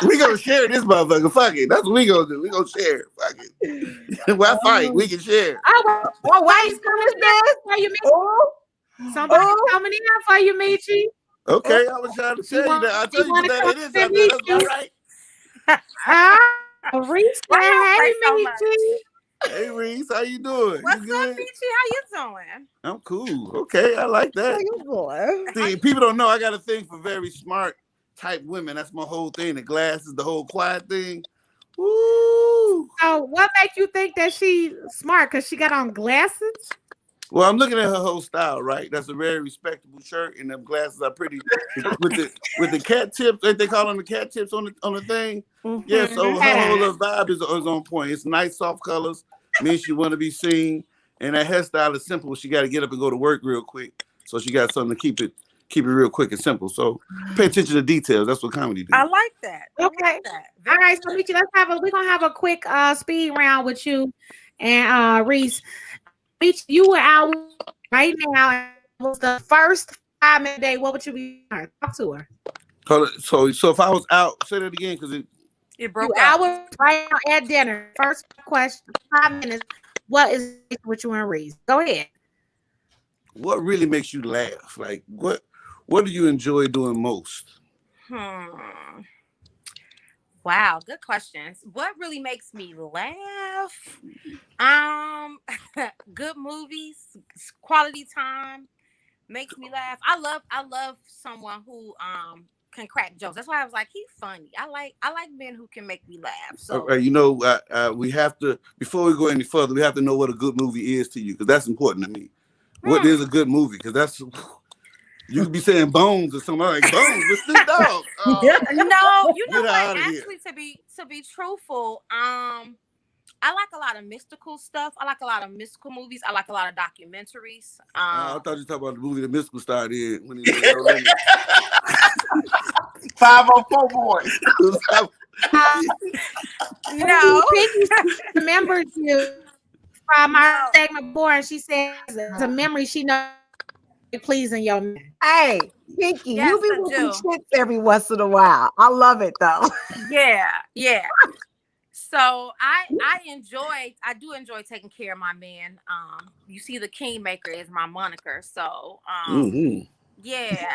We gonna share this motherfucker. Fuck it. That's what we gonna do. We gonna share it. Fuck it. Well, fight. We can share. Oh, well, wait. For you, Michi. Somebody coming in for you, Michi. Okay, I was trying to tell you that. I tell you that it is out there. That's all right. Reese, hey, Michi. Hey, Reese, how you doing? What's up, Michi? How you doing? I'm cool. Okay, I like that. See, people don't know I got a thing for very smart type women. That's my whole thing. The glasses, the whole quiet thing. Woo! So, what makes you think that she's smart? Because she got on glasses? Well, I'm looking at her whole style, right? That's a very respectable shirt, and them glasses are pretty with the cat tips. Ain't they call them the cat tips on the thing? Mm-hmm. Yeah. So her whole little vibe is on point. It's nice, soft colors. Means she want to be seen, and that hairstyle is simple. She got to get up and go to work real quick, so she got something to keep it keep it real quick and simple. So pay attention to details. That's what comedy do. I like that. I Okay. like that. All Very right, so good. Michi, we're gonna have a quick speed round with you and Reese. Michi, you were out right now. And it was the first 5 minute day. What would you be doing? Talk to her. So if I was out, say that again because It You broke out up. right now at dinner. First question, 5 minutes. What is with you and Reese? Go ahead. what really makes you laugh? Like what do you enjoy doing most? Wow, good questions. What really makes me laugh? Good movies, quality time makes me laugh. I love someone who can crack jokes. That's why I was like, he's funny. I like men who can make me laugh. So You know, we have to, before we go any further, we have to know what a good movie is to you because that's important to me. What is a good movie? Because that's, you could be saying Bones or something like Bones with Snoop Dogg. no, you know Get what? out of here. Actually, to be truthful, I like a lot of mystical stuff. I like a lot of mystical movies. I like a lot of documentaries. I thought you were talking about the movie the Mystical starred in when he was No Limit. 504 boys. No. Pinky remembers you from our segment before, and she says it's a memory she knows pleasing your man. Hey, Pinky, Yes, you be I with do. some chicks every once in a while. I love it though. Yeah. So I do enjoy taking care of my man. You see, the Kingmaker is my moniker. So yeah.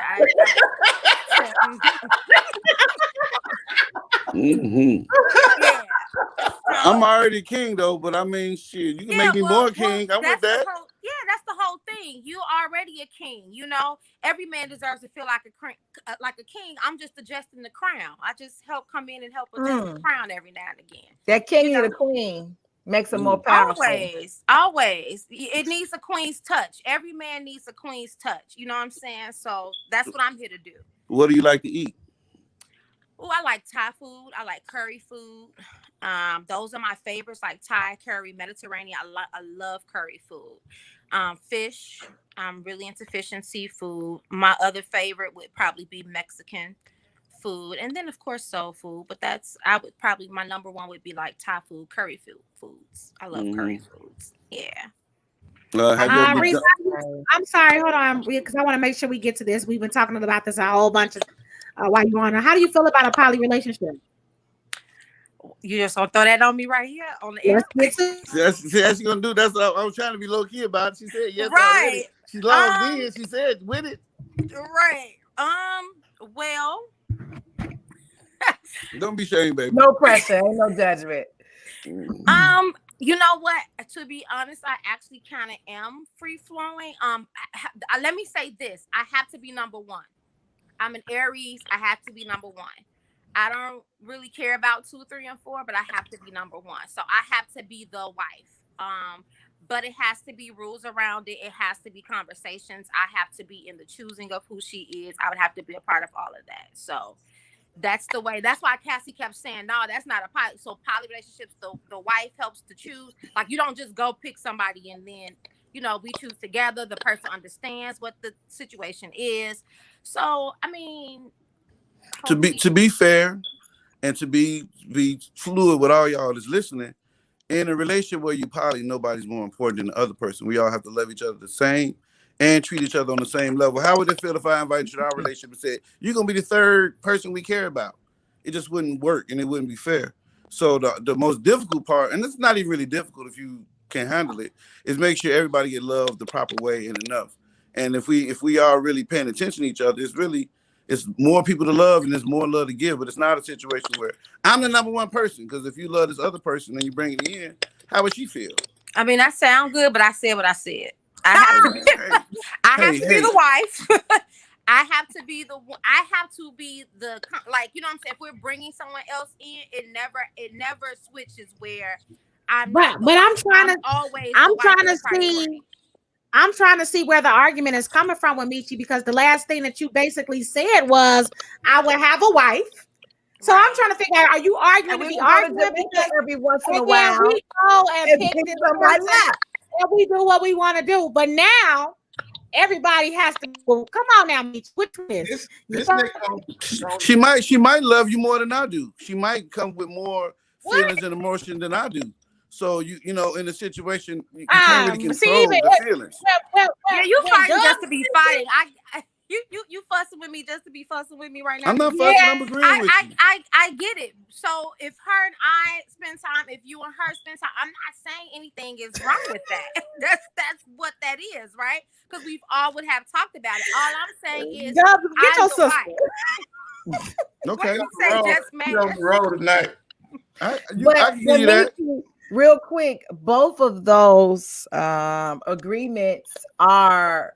Yeah. I'm already king though, but I mean, shit, you can make me more king. I'm with that. That's the whole thing. You already a king. You know, every man deserves to feel like a king. I'm just adjusting the crown. I just come in and help adjust the crown every now and again. That king and the queen makes them more powerful. Always. It needs a queen's touch. Every man needs a queen's touch. You know what I'm saying? So that's what I'm here to do. What do you like to eat? Oh, I like Thai food. I like curry food. Those are my favorites, like Thai, curry, Mediterranean. I love curry food. Fish. I'm really into fish and seafood. My other favorite would probably be Mexican food, and then of course soul food. But my number one would be like Thai food, curry foods. I love curry foods. Yeah. Reese, I'm sorry, hold on, because I want to make sure we get to this. We've been talking about this a whole bunch of while you're on. How do you feel about a poly relationship? You just gonna throw that on me right here on the air? That's you gonna do. That's what I was trying to be low key about. She said yes. Right. She logged in. She said with it. Right. Well. Don't be ashamed, baby. No pressure, ain't no judgment. You know what? To be honest, I actually kind of am free flowing. Let me say this: I have to be number one. I'm an Aries. I have to be number one. I don't really care about 2, 3, and 4, but I have to be number one. So I have to be the wife. But it has to be rules around it. It has to be conversations. I have to be in the choosing of who she is. I would have to be a part of all of that. So that's the way. That's why Cassie kept saying, no, that's not a poly. So poly relationships, the wife helps to choose. Like you don't just go pick somebody and then, we choose together. The person understands what the situation is. So, I mean, to be fair and to be fluid with all y'all that's listening, in a relationship where you poly, nobody's more important than the other person. We all have to love each other the same and treat each other on the same level. How would it feel if I invited you to our relationship and said, you're going to be the third person we care about? It just wouldn't work and it wouldn't be fair. So the most difficult part, and it's not even really difficult if you can handle it, is make sure everybody get loved the proper way and enough. And if we are really paying attention to each other, it's more people to love and there's more love to give. But it's not a situation where I'm the number one person, because if you love this other person and you bring it in, how would she feel? I mean, that sound good, but I said what I said. I have to be the wife. I have to be the like, you know what I'm saying? If we're bringing someone else in, it never switches where I'm trying to see where the argument is coming from with Michi, because the last thing that you basically said was I would have a wife. So I'm trying to figure out, are you arguing to be arguing because every once in a while we go and pick somebody and we do what we want to do. But now everybody has to. Well, come on now, Meech. Which one is? This nigga She might love you more than I do. She might come with more feelings and emotion than I do. So you know, in a situation, you can't really control the feelings. Yeah, you fighting just to be fighting. You fussing with me just to be fussing with me right now. I'm not fussing. I'm agreeing with you. I get it. So if her and I spend time, if you and her spend time, I'm not saying anything is wrong with that. That's what that is, right? Because we've all would have talked about it. All I'm saying is, get your sister. Okay. What you say, just man. on the road tonight. I can give you that. Real quick, both of those agreements are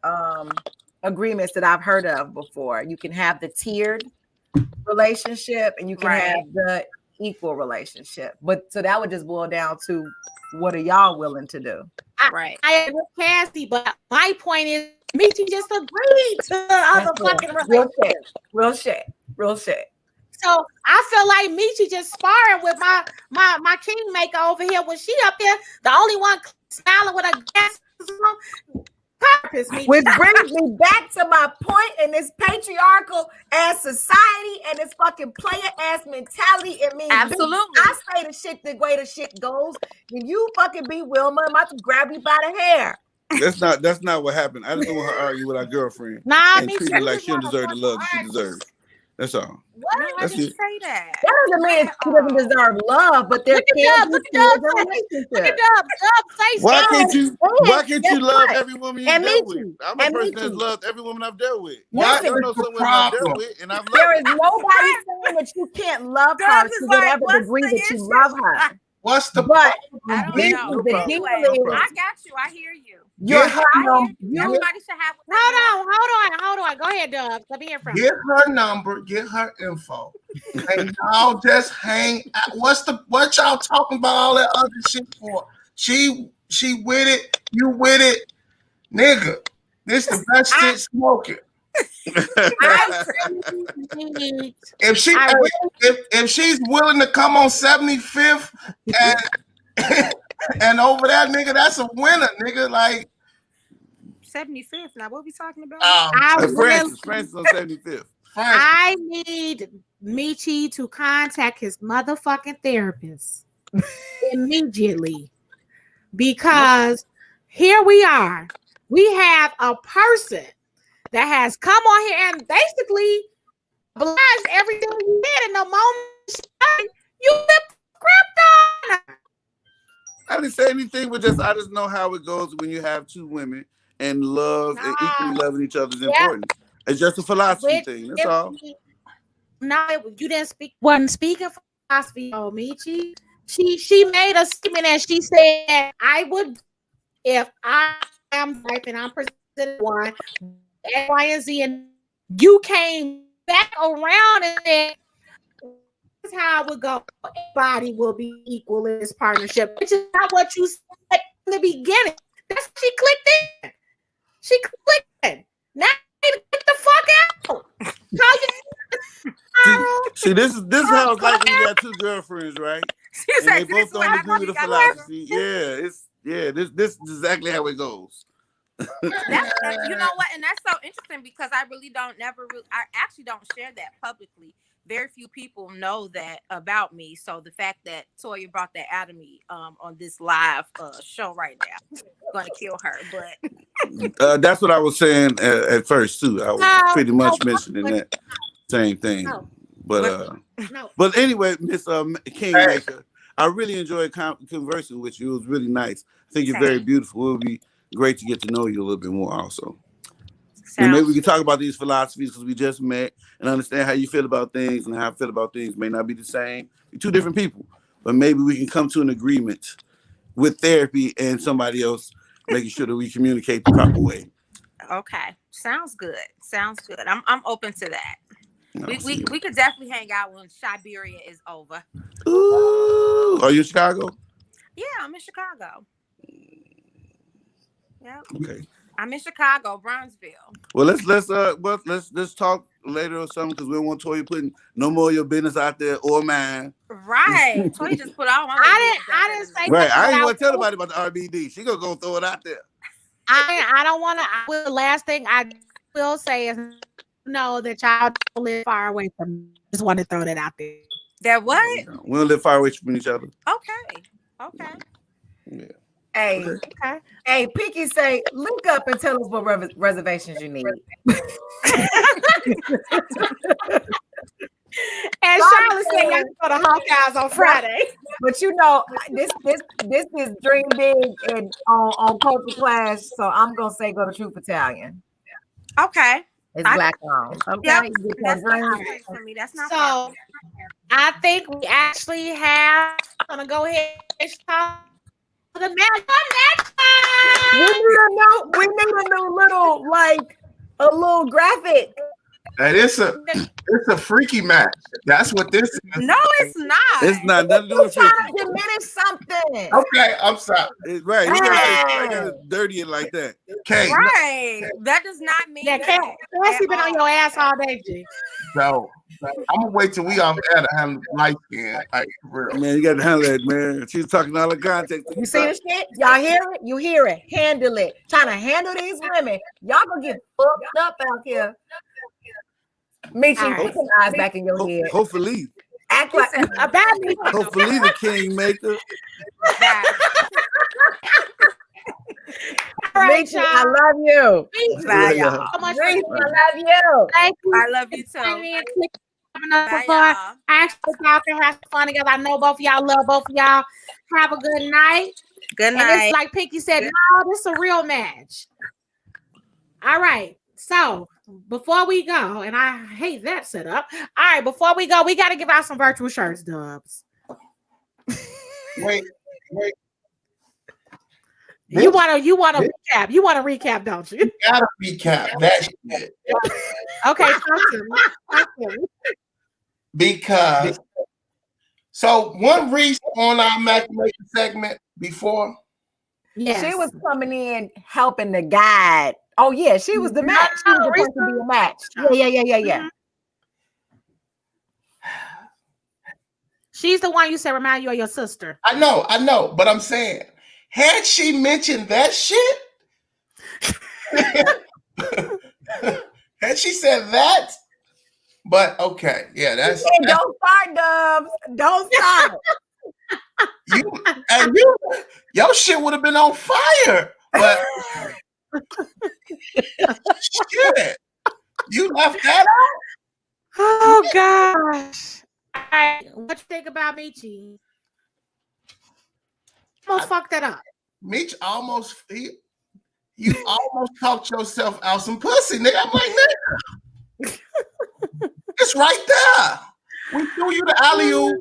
agreements that I've heard of before. You can have the tiered relationship and you can have the equal relationship. But so that would just boil down to what are y'all willing to do? I agree with Cassie, but my point is Michi just agreed to the other fucking relationship. Real shit. So I feel like Michi just sparring with my kingmaker over here when she up there, the only one smiling with a gas. Which brings me back to my point in this patriarchal ass society and this fucking player ass mentality. It means absolutely. I say the shit the way the shit goes. When you fucking be Wilma, I'm about to grab you by the hair. That's not what happened. I just don't want her to argue with our girlfriend and treat her like she don't deserve the love that she deserves. That's all. What? No, I didn't say that. That doesn't mean she doesn't deserve love, but there can be a relationship. Why can't you love every woman you dealt with? I'm a person that's loved every woman I've dealt with. I don't know some women I've dealt with, and I've loved. There is nobody saying that you can't love her to whatever degree that you love her. What's the I don't know. Anyway, I got you. I hear you. Everybody should have. Hold on. Go ahead, Dubs. Let me hear from you. Get her number, get her info, and y'all just hang out. What y'all talking about all that other shit for? She with it, you with it, nigga. This the best shit smoking. If she's willing to come on 75th and over that nigga, that's a winner, nigga. Like 75th. Now what we talking about? Francis on 75th. I need Michi to contact his motherfucking therapist immediately because here we are. We have a person that has come on here and basically obliged everything you did in the moment you script on. I didn't say anything, but I just know how it goes when you have two women and love and equally loving each other is important. It's just a philosophy thing. That's all. No, you didn't speak. Wasn't speaking philosophy, Michi. She made a statement and she said, "I would if I am wife and I'm presented one X, Y, and Z, and you came back around and said, this is how it would go. Everybody will be equal in this partnership," which is not what you said in the beginning. That's what she clicked in. She clicked in. Now get the fuck out. See, this is how it's like when you got two girlfriends, right? And they both don't agree with the philosophy. This is exactly how it goes. You know what, and that's so interesting because I actually don't share that publicly. Very few people know that about me. So the fact that Toya brought that out of me on this live show right now, I'm gonna kill her. But that's what I was saying at first too. I was pretty much mentioning that same thing. But anyway, Miss Kingmaker, I really enjoyed conversing with you. It was really nice. I think you're very beautiful. It would be great to get to know you a little bit more also. And maybe we can talk about these philosophies because we just met and understand how you feel about things, and how I feel about things may not be the same. We're two different people, but maybe we can come to an agreement with therapy and somebody else making sure that we communicate the proper way. Okay, sounds good. I'm open to that. We could definitely hang out when Siberia is over. Ooh, are you in Chicago? Yeah, I'm in Chicago. Yeah. Okay. I'm in Chicago, Bronzeville. Well, let's talk later or something because we don't want Toya putting no more of your business out there or mine. Right. Toya just put all my. I didn't say. Right. I ain't want to tell nobody about the RBD. She gonna go throw it out there. I don't want to. The last thing I will say is know that y'all don't live far away from me. Just want to throw that out there. That what? We don't live far away from each other. Okay. Yeah. Hey, Okay. hey, Pinky say, look up and tell us what reservations you need. And Charlotte said y'all go to Hawkeyes on Friday. But you know, this is Dream Big and on Culture Clash, so I'm gonna say go to Truth Italian. Okay. It's black owned. Okay, Yep. you get That's that not drink. for me. That's not So I think we actually have. I'm gonna go ahead and start the match. We need a new little like a little graphic. And it's a freaky match. That's what this is. No, it's not. It's not nothing to do We're with trying freaky. to diminish something. Okay, I'm sorry. Right. You gotta dirty it like that. Okay, Right. That does not mean Yeah, Cassie been on your ass all day, G. so I'm gonna wait till we off air to handle light skin. Like for real. Man, you gotta handle that, man. She's talking all the context. You see this shit? Y'all hear it? You hear it. Handle it. Trying to handle these women. Y'all gonna get fucked up out here. Michi, put some eyes back in your head. Hopefully. Act like About me. Hopefully the kingmaker. All right, Michi, y'all. I love you. Bye, Yeah. y'all. So much Michi, for I love you. thank you. I love you too. Coming up Bye, before y'all. actually y'all can have some fun together. I know both of y'all love both of y'all. Have a good night. Good And night. it's like Pinky said, no, this is a real match. All right. So before we go, and I hate that setup. All right, before we go, we got to give out some virtual shirts, Dubs. Wait. You want to recap. You want to recap, don't you? Gotta recap that shit. Okay, talk to me. Because so one reason on our matchmaking segment before. Yes. She was coming in helping the guide. Oh yeah, she was the match. She was supposed to be a match. Yeah. She's the one you said remind you of your sister. I know, but I'm saying, had she mentioned that shit, had she said that, but okay, yeah, that's Don't start, Dubs. Don't start. Your shit would have been on fire, but shit, you left that out. Oh gosh. All right, what you think about Michi? Almost fucked that up. Mitch you almost talked yourself out some pussy, nigga. I'm like, nigga, it's right there. We threw you the alley-oop.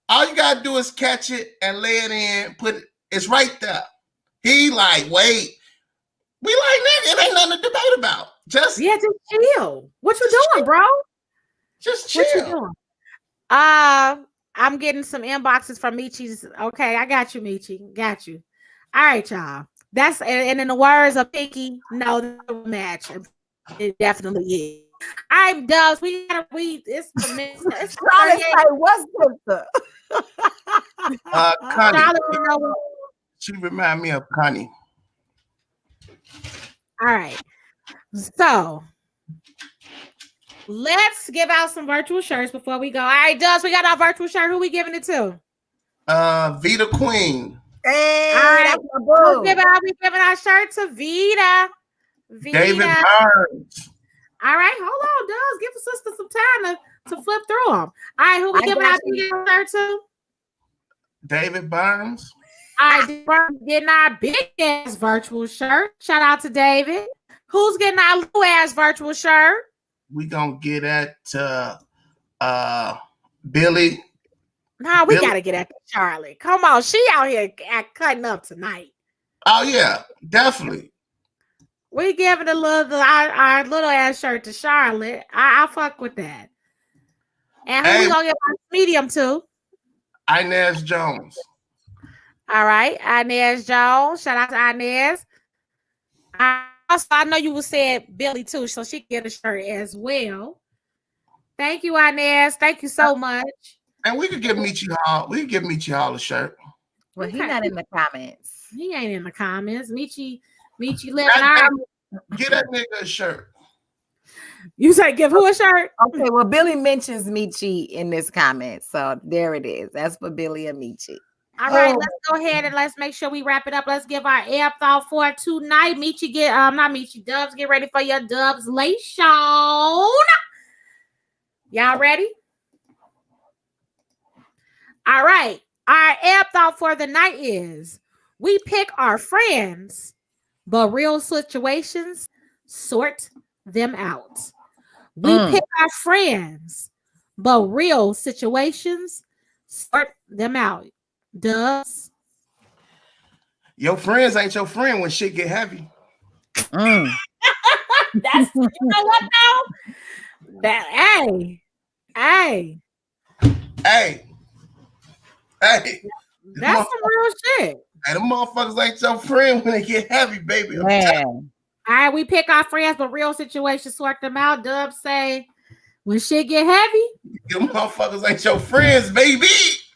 All you gotta do is catch it and lay it in. It's right there. He like, wait. We like, nigga, it ain't nothing to debate about. Just chill. What you doing, bro? Just chill. What you doing? I'm getting some inboxes from Michi's. Okay, I got you, Michi. Got you. All right, y'all. That's and in the words of Pinky, no, the match. It definitely is. All right, Dubs. We gotta read this. It's like, what's sister? Connie. She remind me of Connie. All right. So let's give out some virtual shirts before we go. All right, Dubs, we got our virtual shirt. Who we giving it to? Vita Queen. Hey, all right, that's my boo. we giving our shirt to Vita. David Burns. All right, hold on, Dubs. Give the sister some time to flip through them. All right, who we giving our Vita shirt to? David Burns. All right, Burns getting our big ass virtual shirt. Shout out to David. Who's getting our little ass virtual shirt? We gonna get at Billy. Nah, we gotta get at Charlie. Come on, she out here cutting up tonight. Oh yeah, definitely. We giving our little ass shirt to Charlotte. I fuck with that. And who we gonna give our medium to? Inez Jones. All right, Inez Jones. Shout out to Inez. I know you said Billy too, so she can get a shirt as well. Thank you, Inez. Thank you so much. And we could give Michi Hall. We could give Michi Hall a shirt. Well, he's not in the comments. He ain't in the comments. Michi Meet you living our. Get that nigga a shirt. You say give who a shirt? Okay, well, Billy mentions Michi in this comment. So there it is. That's for Billy and Michi. All right, let's go ahead and let's make sure we wrap it up. Let's give our air thought for tonight. Michi, not Michi, Dubs, get ready for your Dubs late show. Y'all ready? All right. Our air thought for the night is we pick our friends, but real situations sort them out. We pick our friends, but real situations sort them out. Dubs. Your friends ain't your friend when shit get heavy. That's you know what though? That hey. That's some real shit. And them motherfuckers ain't your friend when they get heavy, baby. Man. All right, we pick our friends, but real situations sort them out. Dubs say when shit get heavy, them motherfuckers ain't your friends, baby.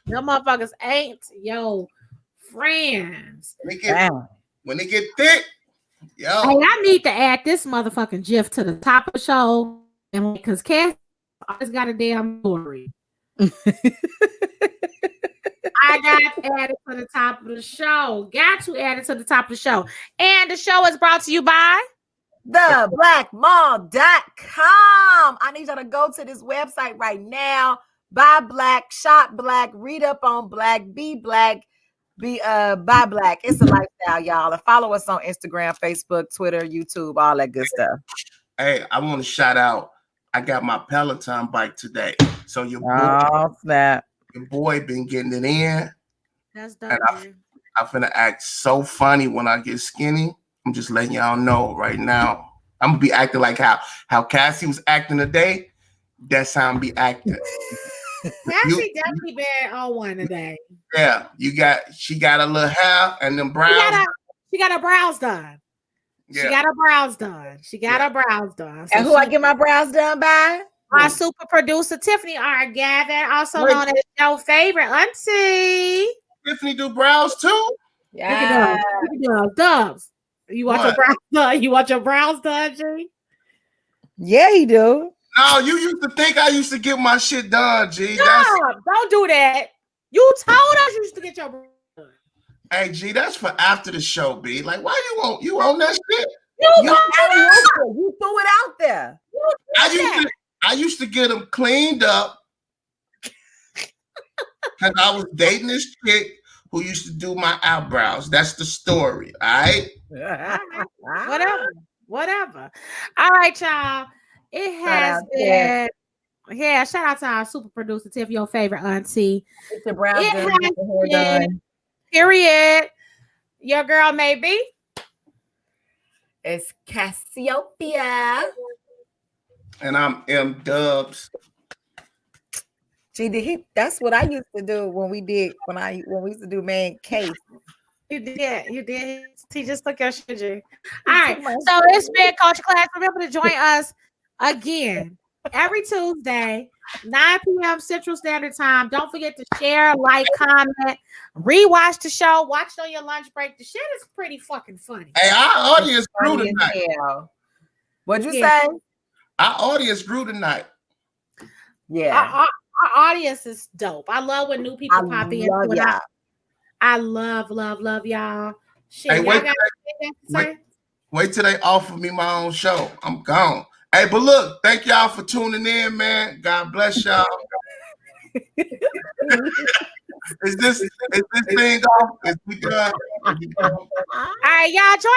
Them motherfuckers ain't your friends. When they get thick, yo. Hey, I need to add this motherfucking GIF to the top of the show, and because Cass always got a damn story. I got to add it to the top of the show. Got to add it to the top of the show. And the show is brought to you by theblackmall.com. I need y'all to go to this website right now. Buy black, shop black, read up on black, be black, buy black. It's a lifestyle, y'all. And follow us on Instagram, Facebook, Twitter, YouTube, all that good stuff. Hey, I want to shout out. I got my Peloton bike today. So your boy been getting it in. That's dope. And I'm finna act so funny when I get skinny. I'm just letting y'all know right now. I'm gonna be acting like how Cassie was acting today. That's how I'm be acting. Cassie definitely been on one today. Yeah, she got a little hair and them brows. She got her brows done. Yeah. She got her brows done. So and who I get my brows done by? Our super producer Tiffany R. Gavin, also known as your favorite auntie. Tiffany do brows too? Yeah. Look at those Dubs. You want your brows done? You want your brows done, G? Yeah, he do. No, you used to think I used to get my shit done, G. Don't do that. You told us you used to get your brows done. Hey, G, that's for after the show, B. Like, why you own that shit? You threw it out there. I used to get them cleaned up because I was dating this chick who used to do my eyebrows. That's the story, all right? Whatever. All right, y'all. It has been. Yeah, shout out to our super producer, Tiff, your favorite auntie. Get your brows done, get your hair done. Period. Your girl, maybe. It's Cassiopeia. And I'm M Dubs. Gee, that's what I used to do when we used to do man case. You did. He just took your shit, G. All right. So it's been Culture Clash. Remember to join us again every Tuesday, 9 p.m. Central Standard Time. Don't forget to share, like, comment, rewatch the show, watch it on your lunch break. The shit is pretty fucking funny. Hey, our audience grew tonight. What'd you say? Our audience grew tonight. Yeah. Our audience is dope. I love when new people pop in. I love y'all. Shit, hey, y'all wait till they offer me my own show. I'm gone. Hey, but look, thank y'all for tuning in, man. God bless y'all. Is this thing off? Is we done? All right, y'all join us.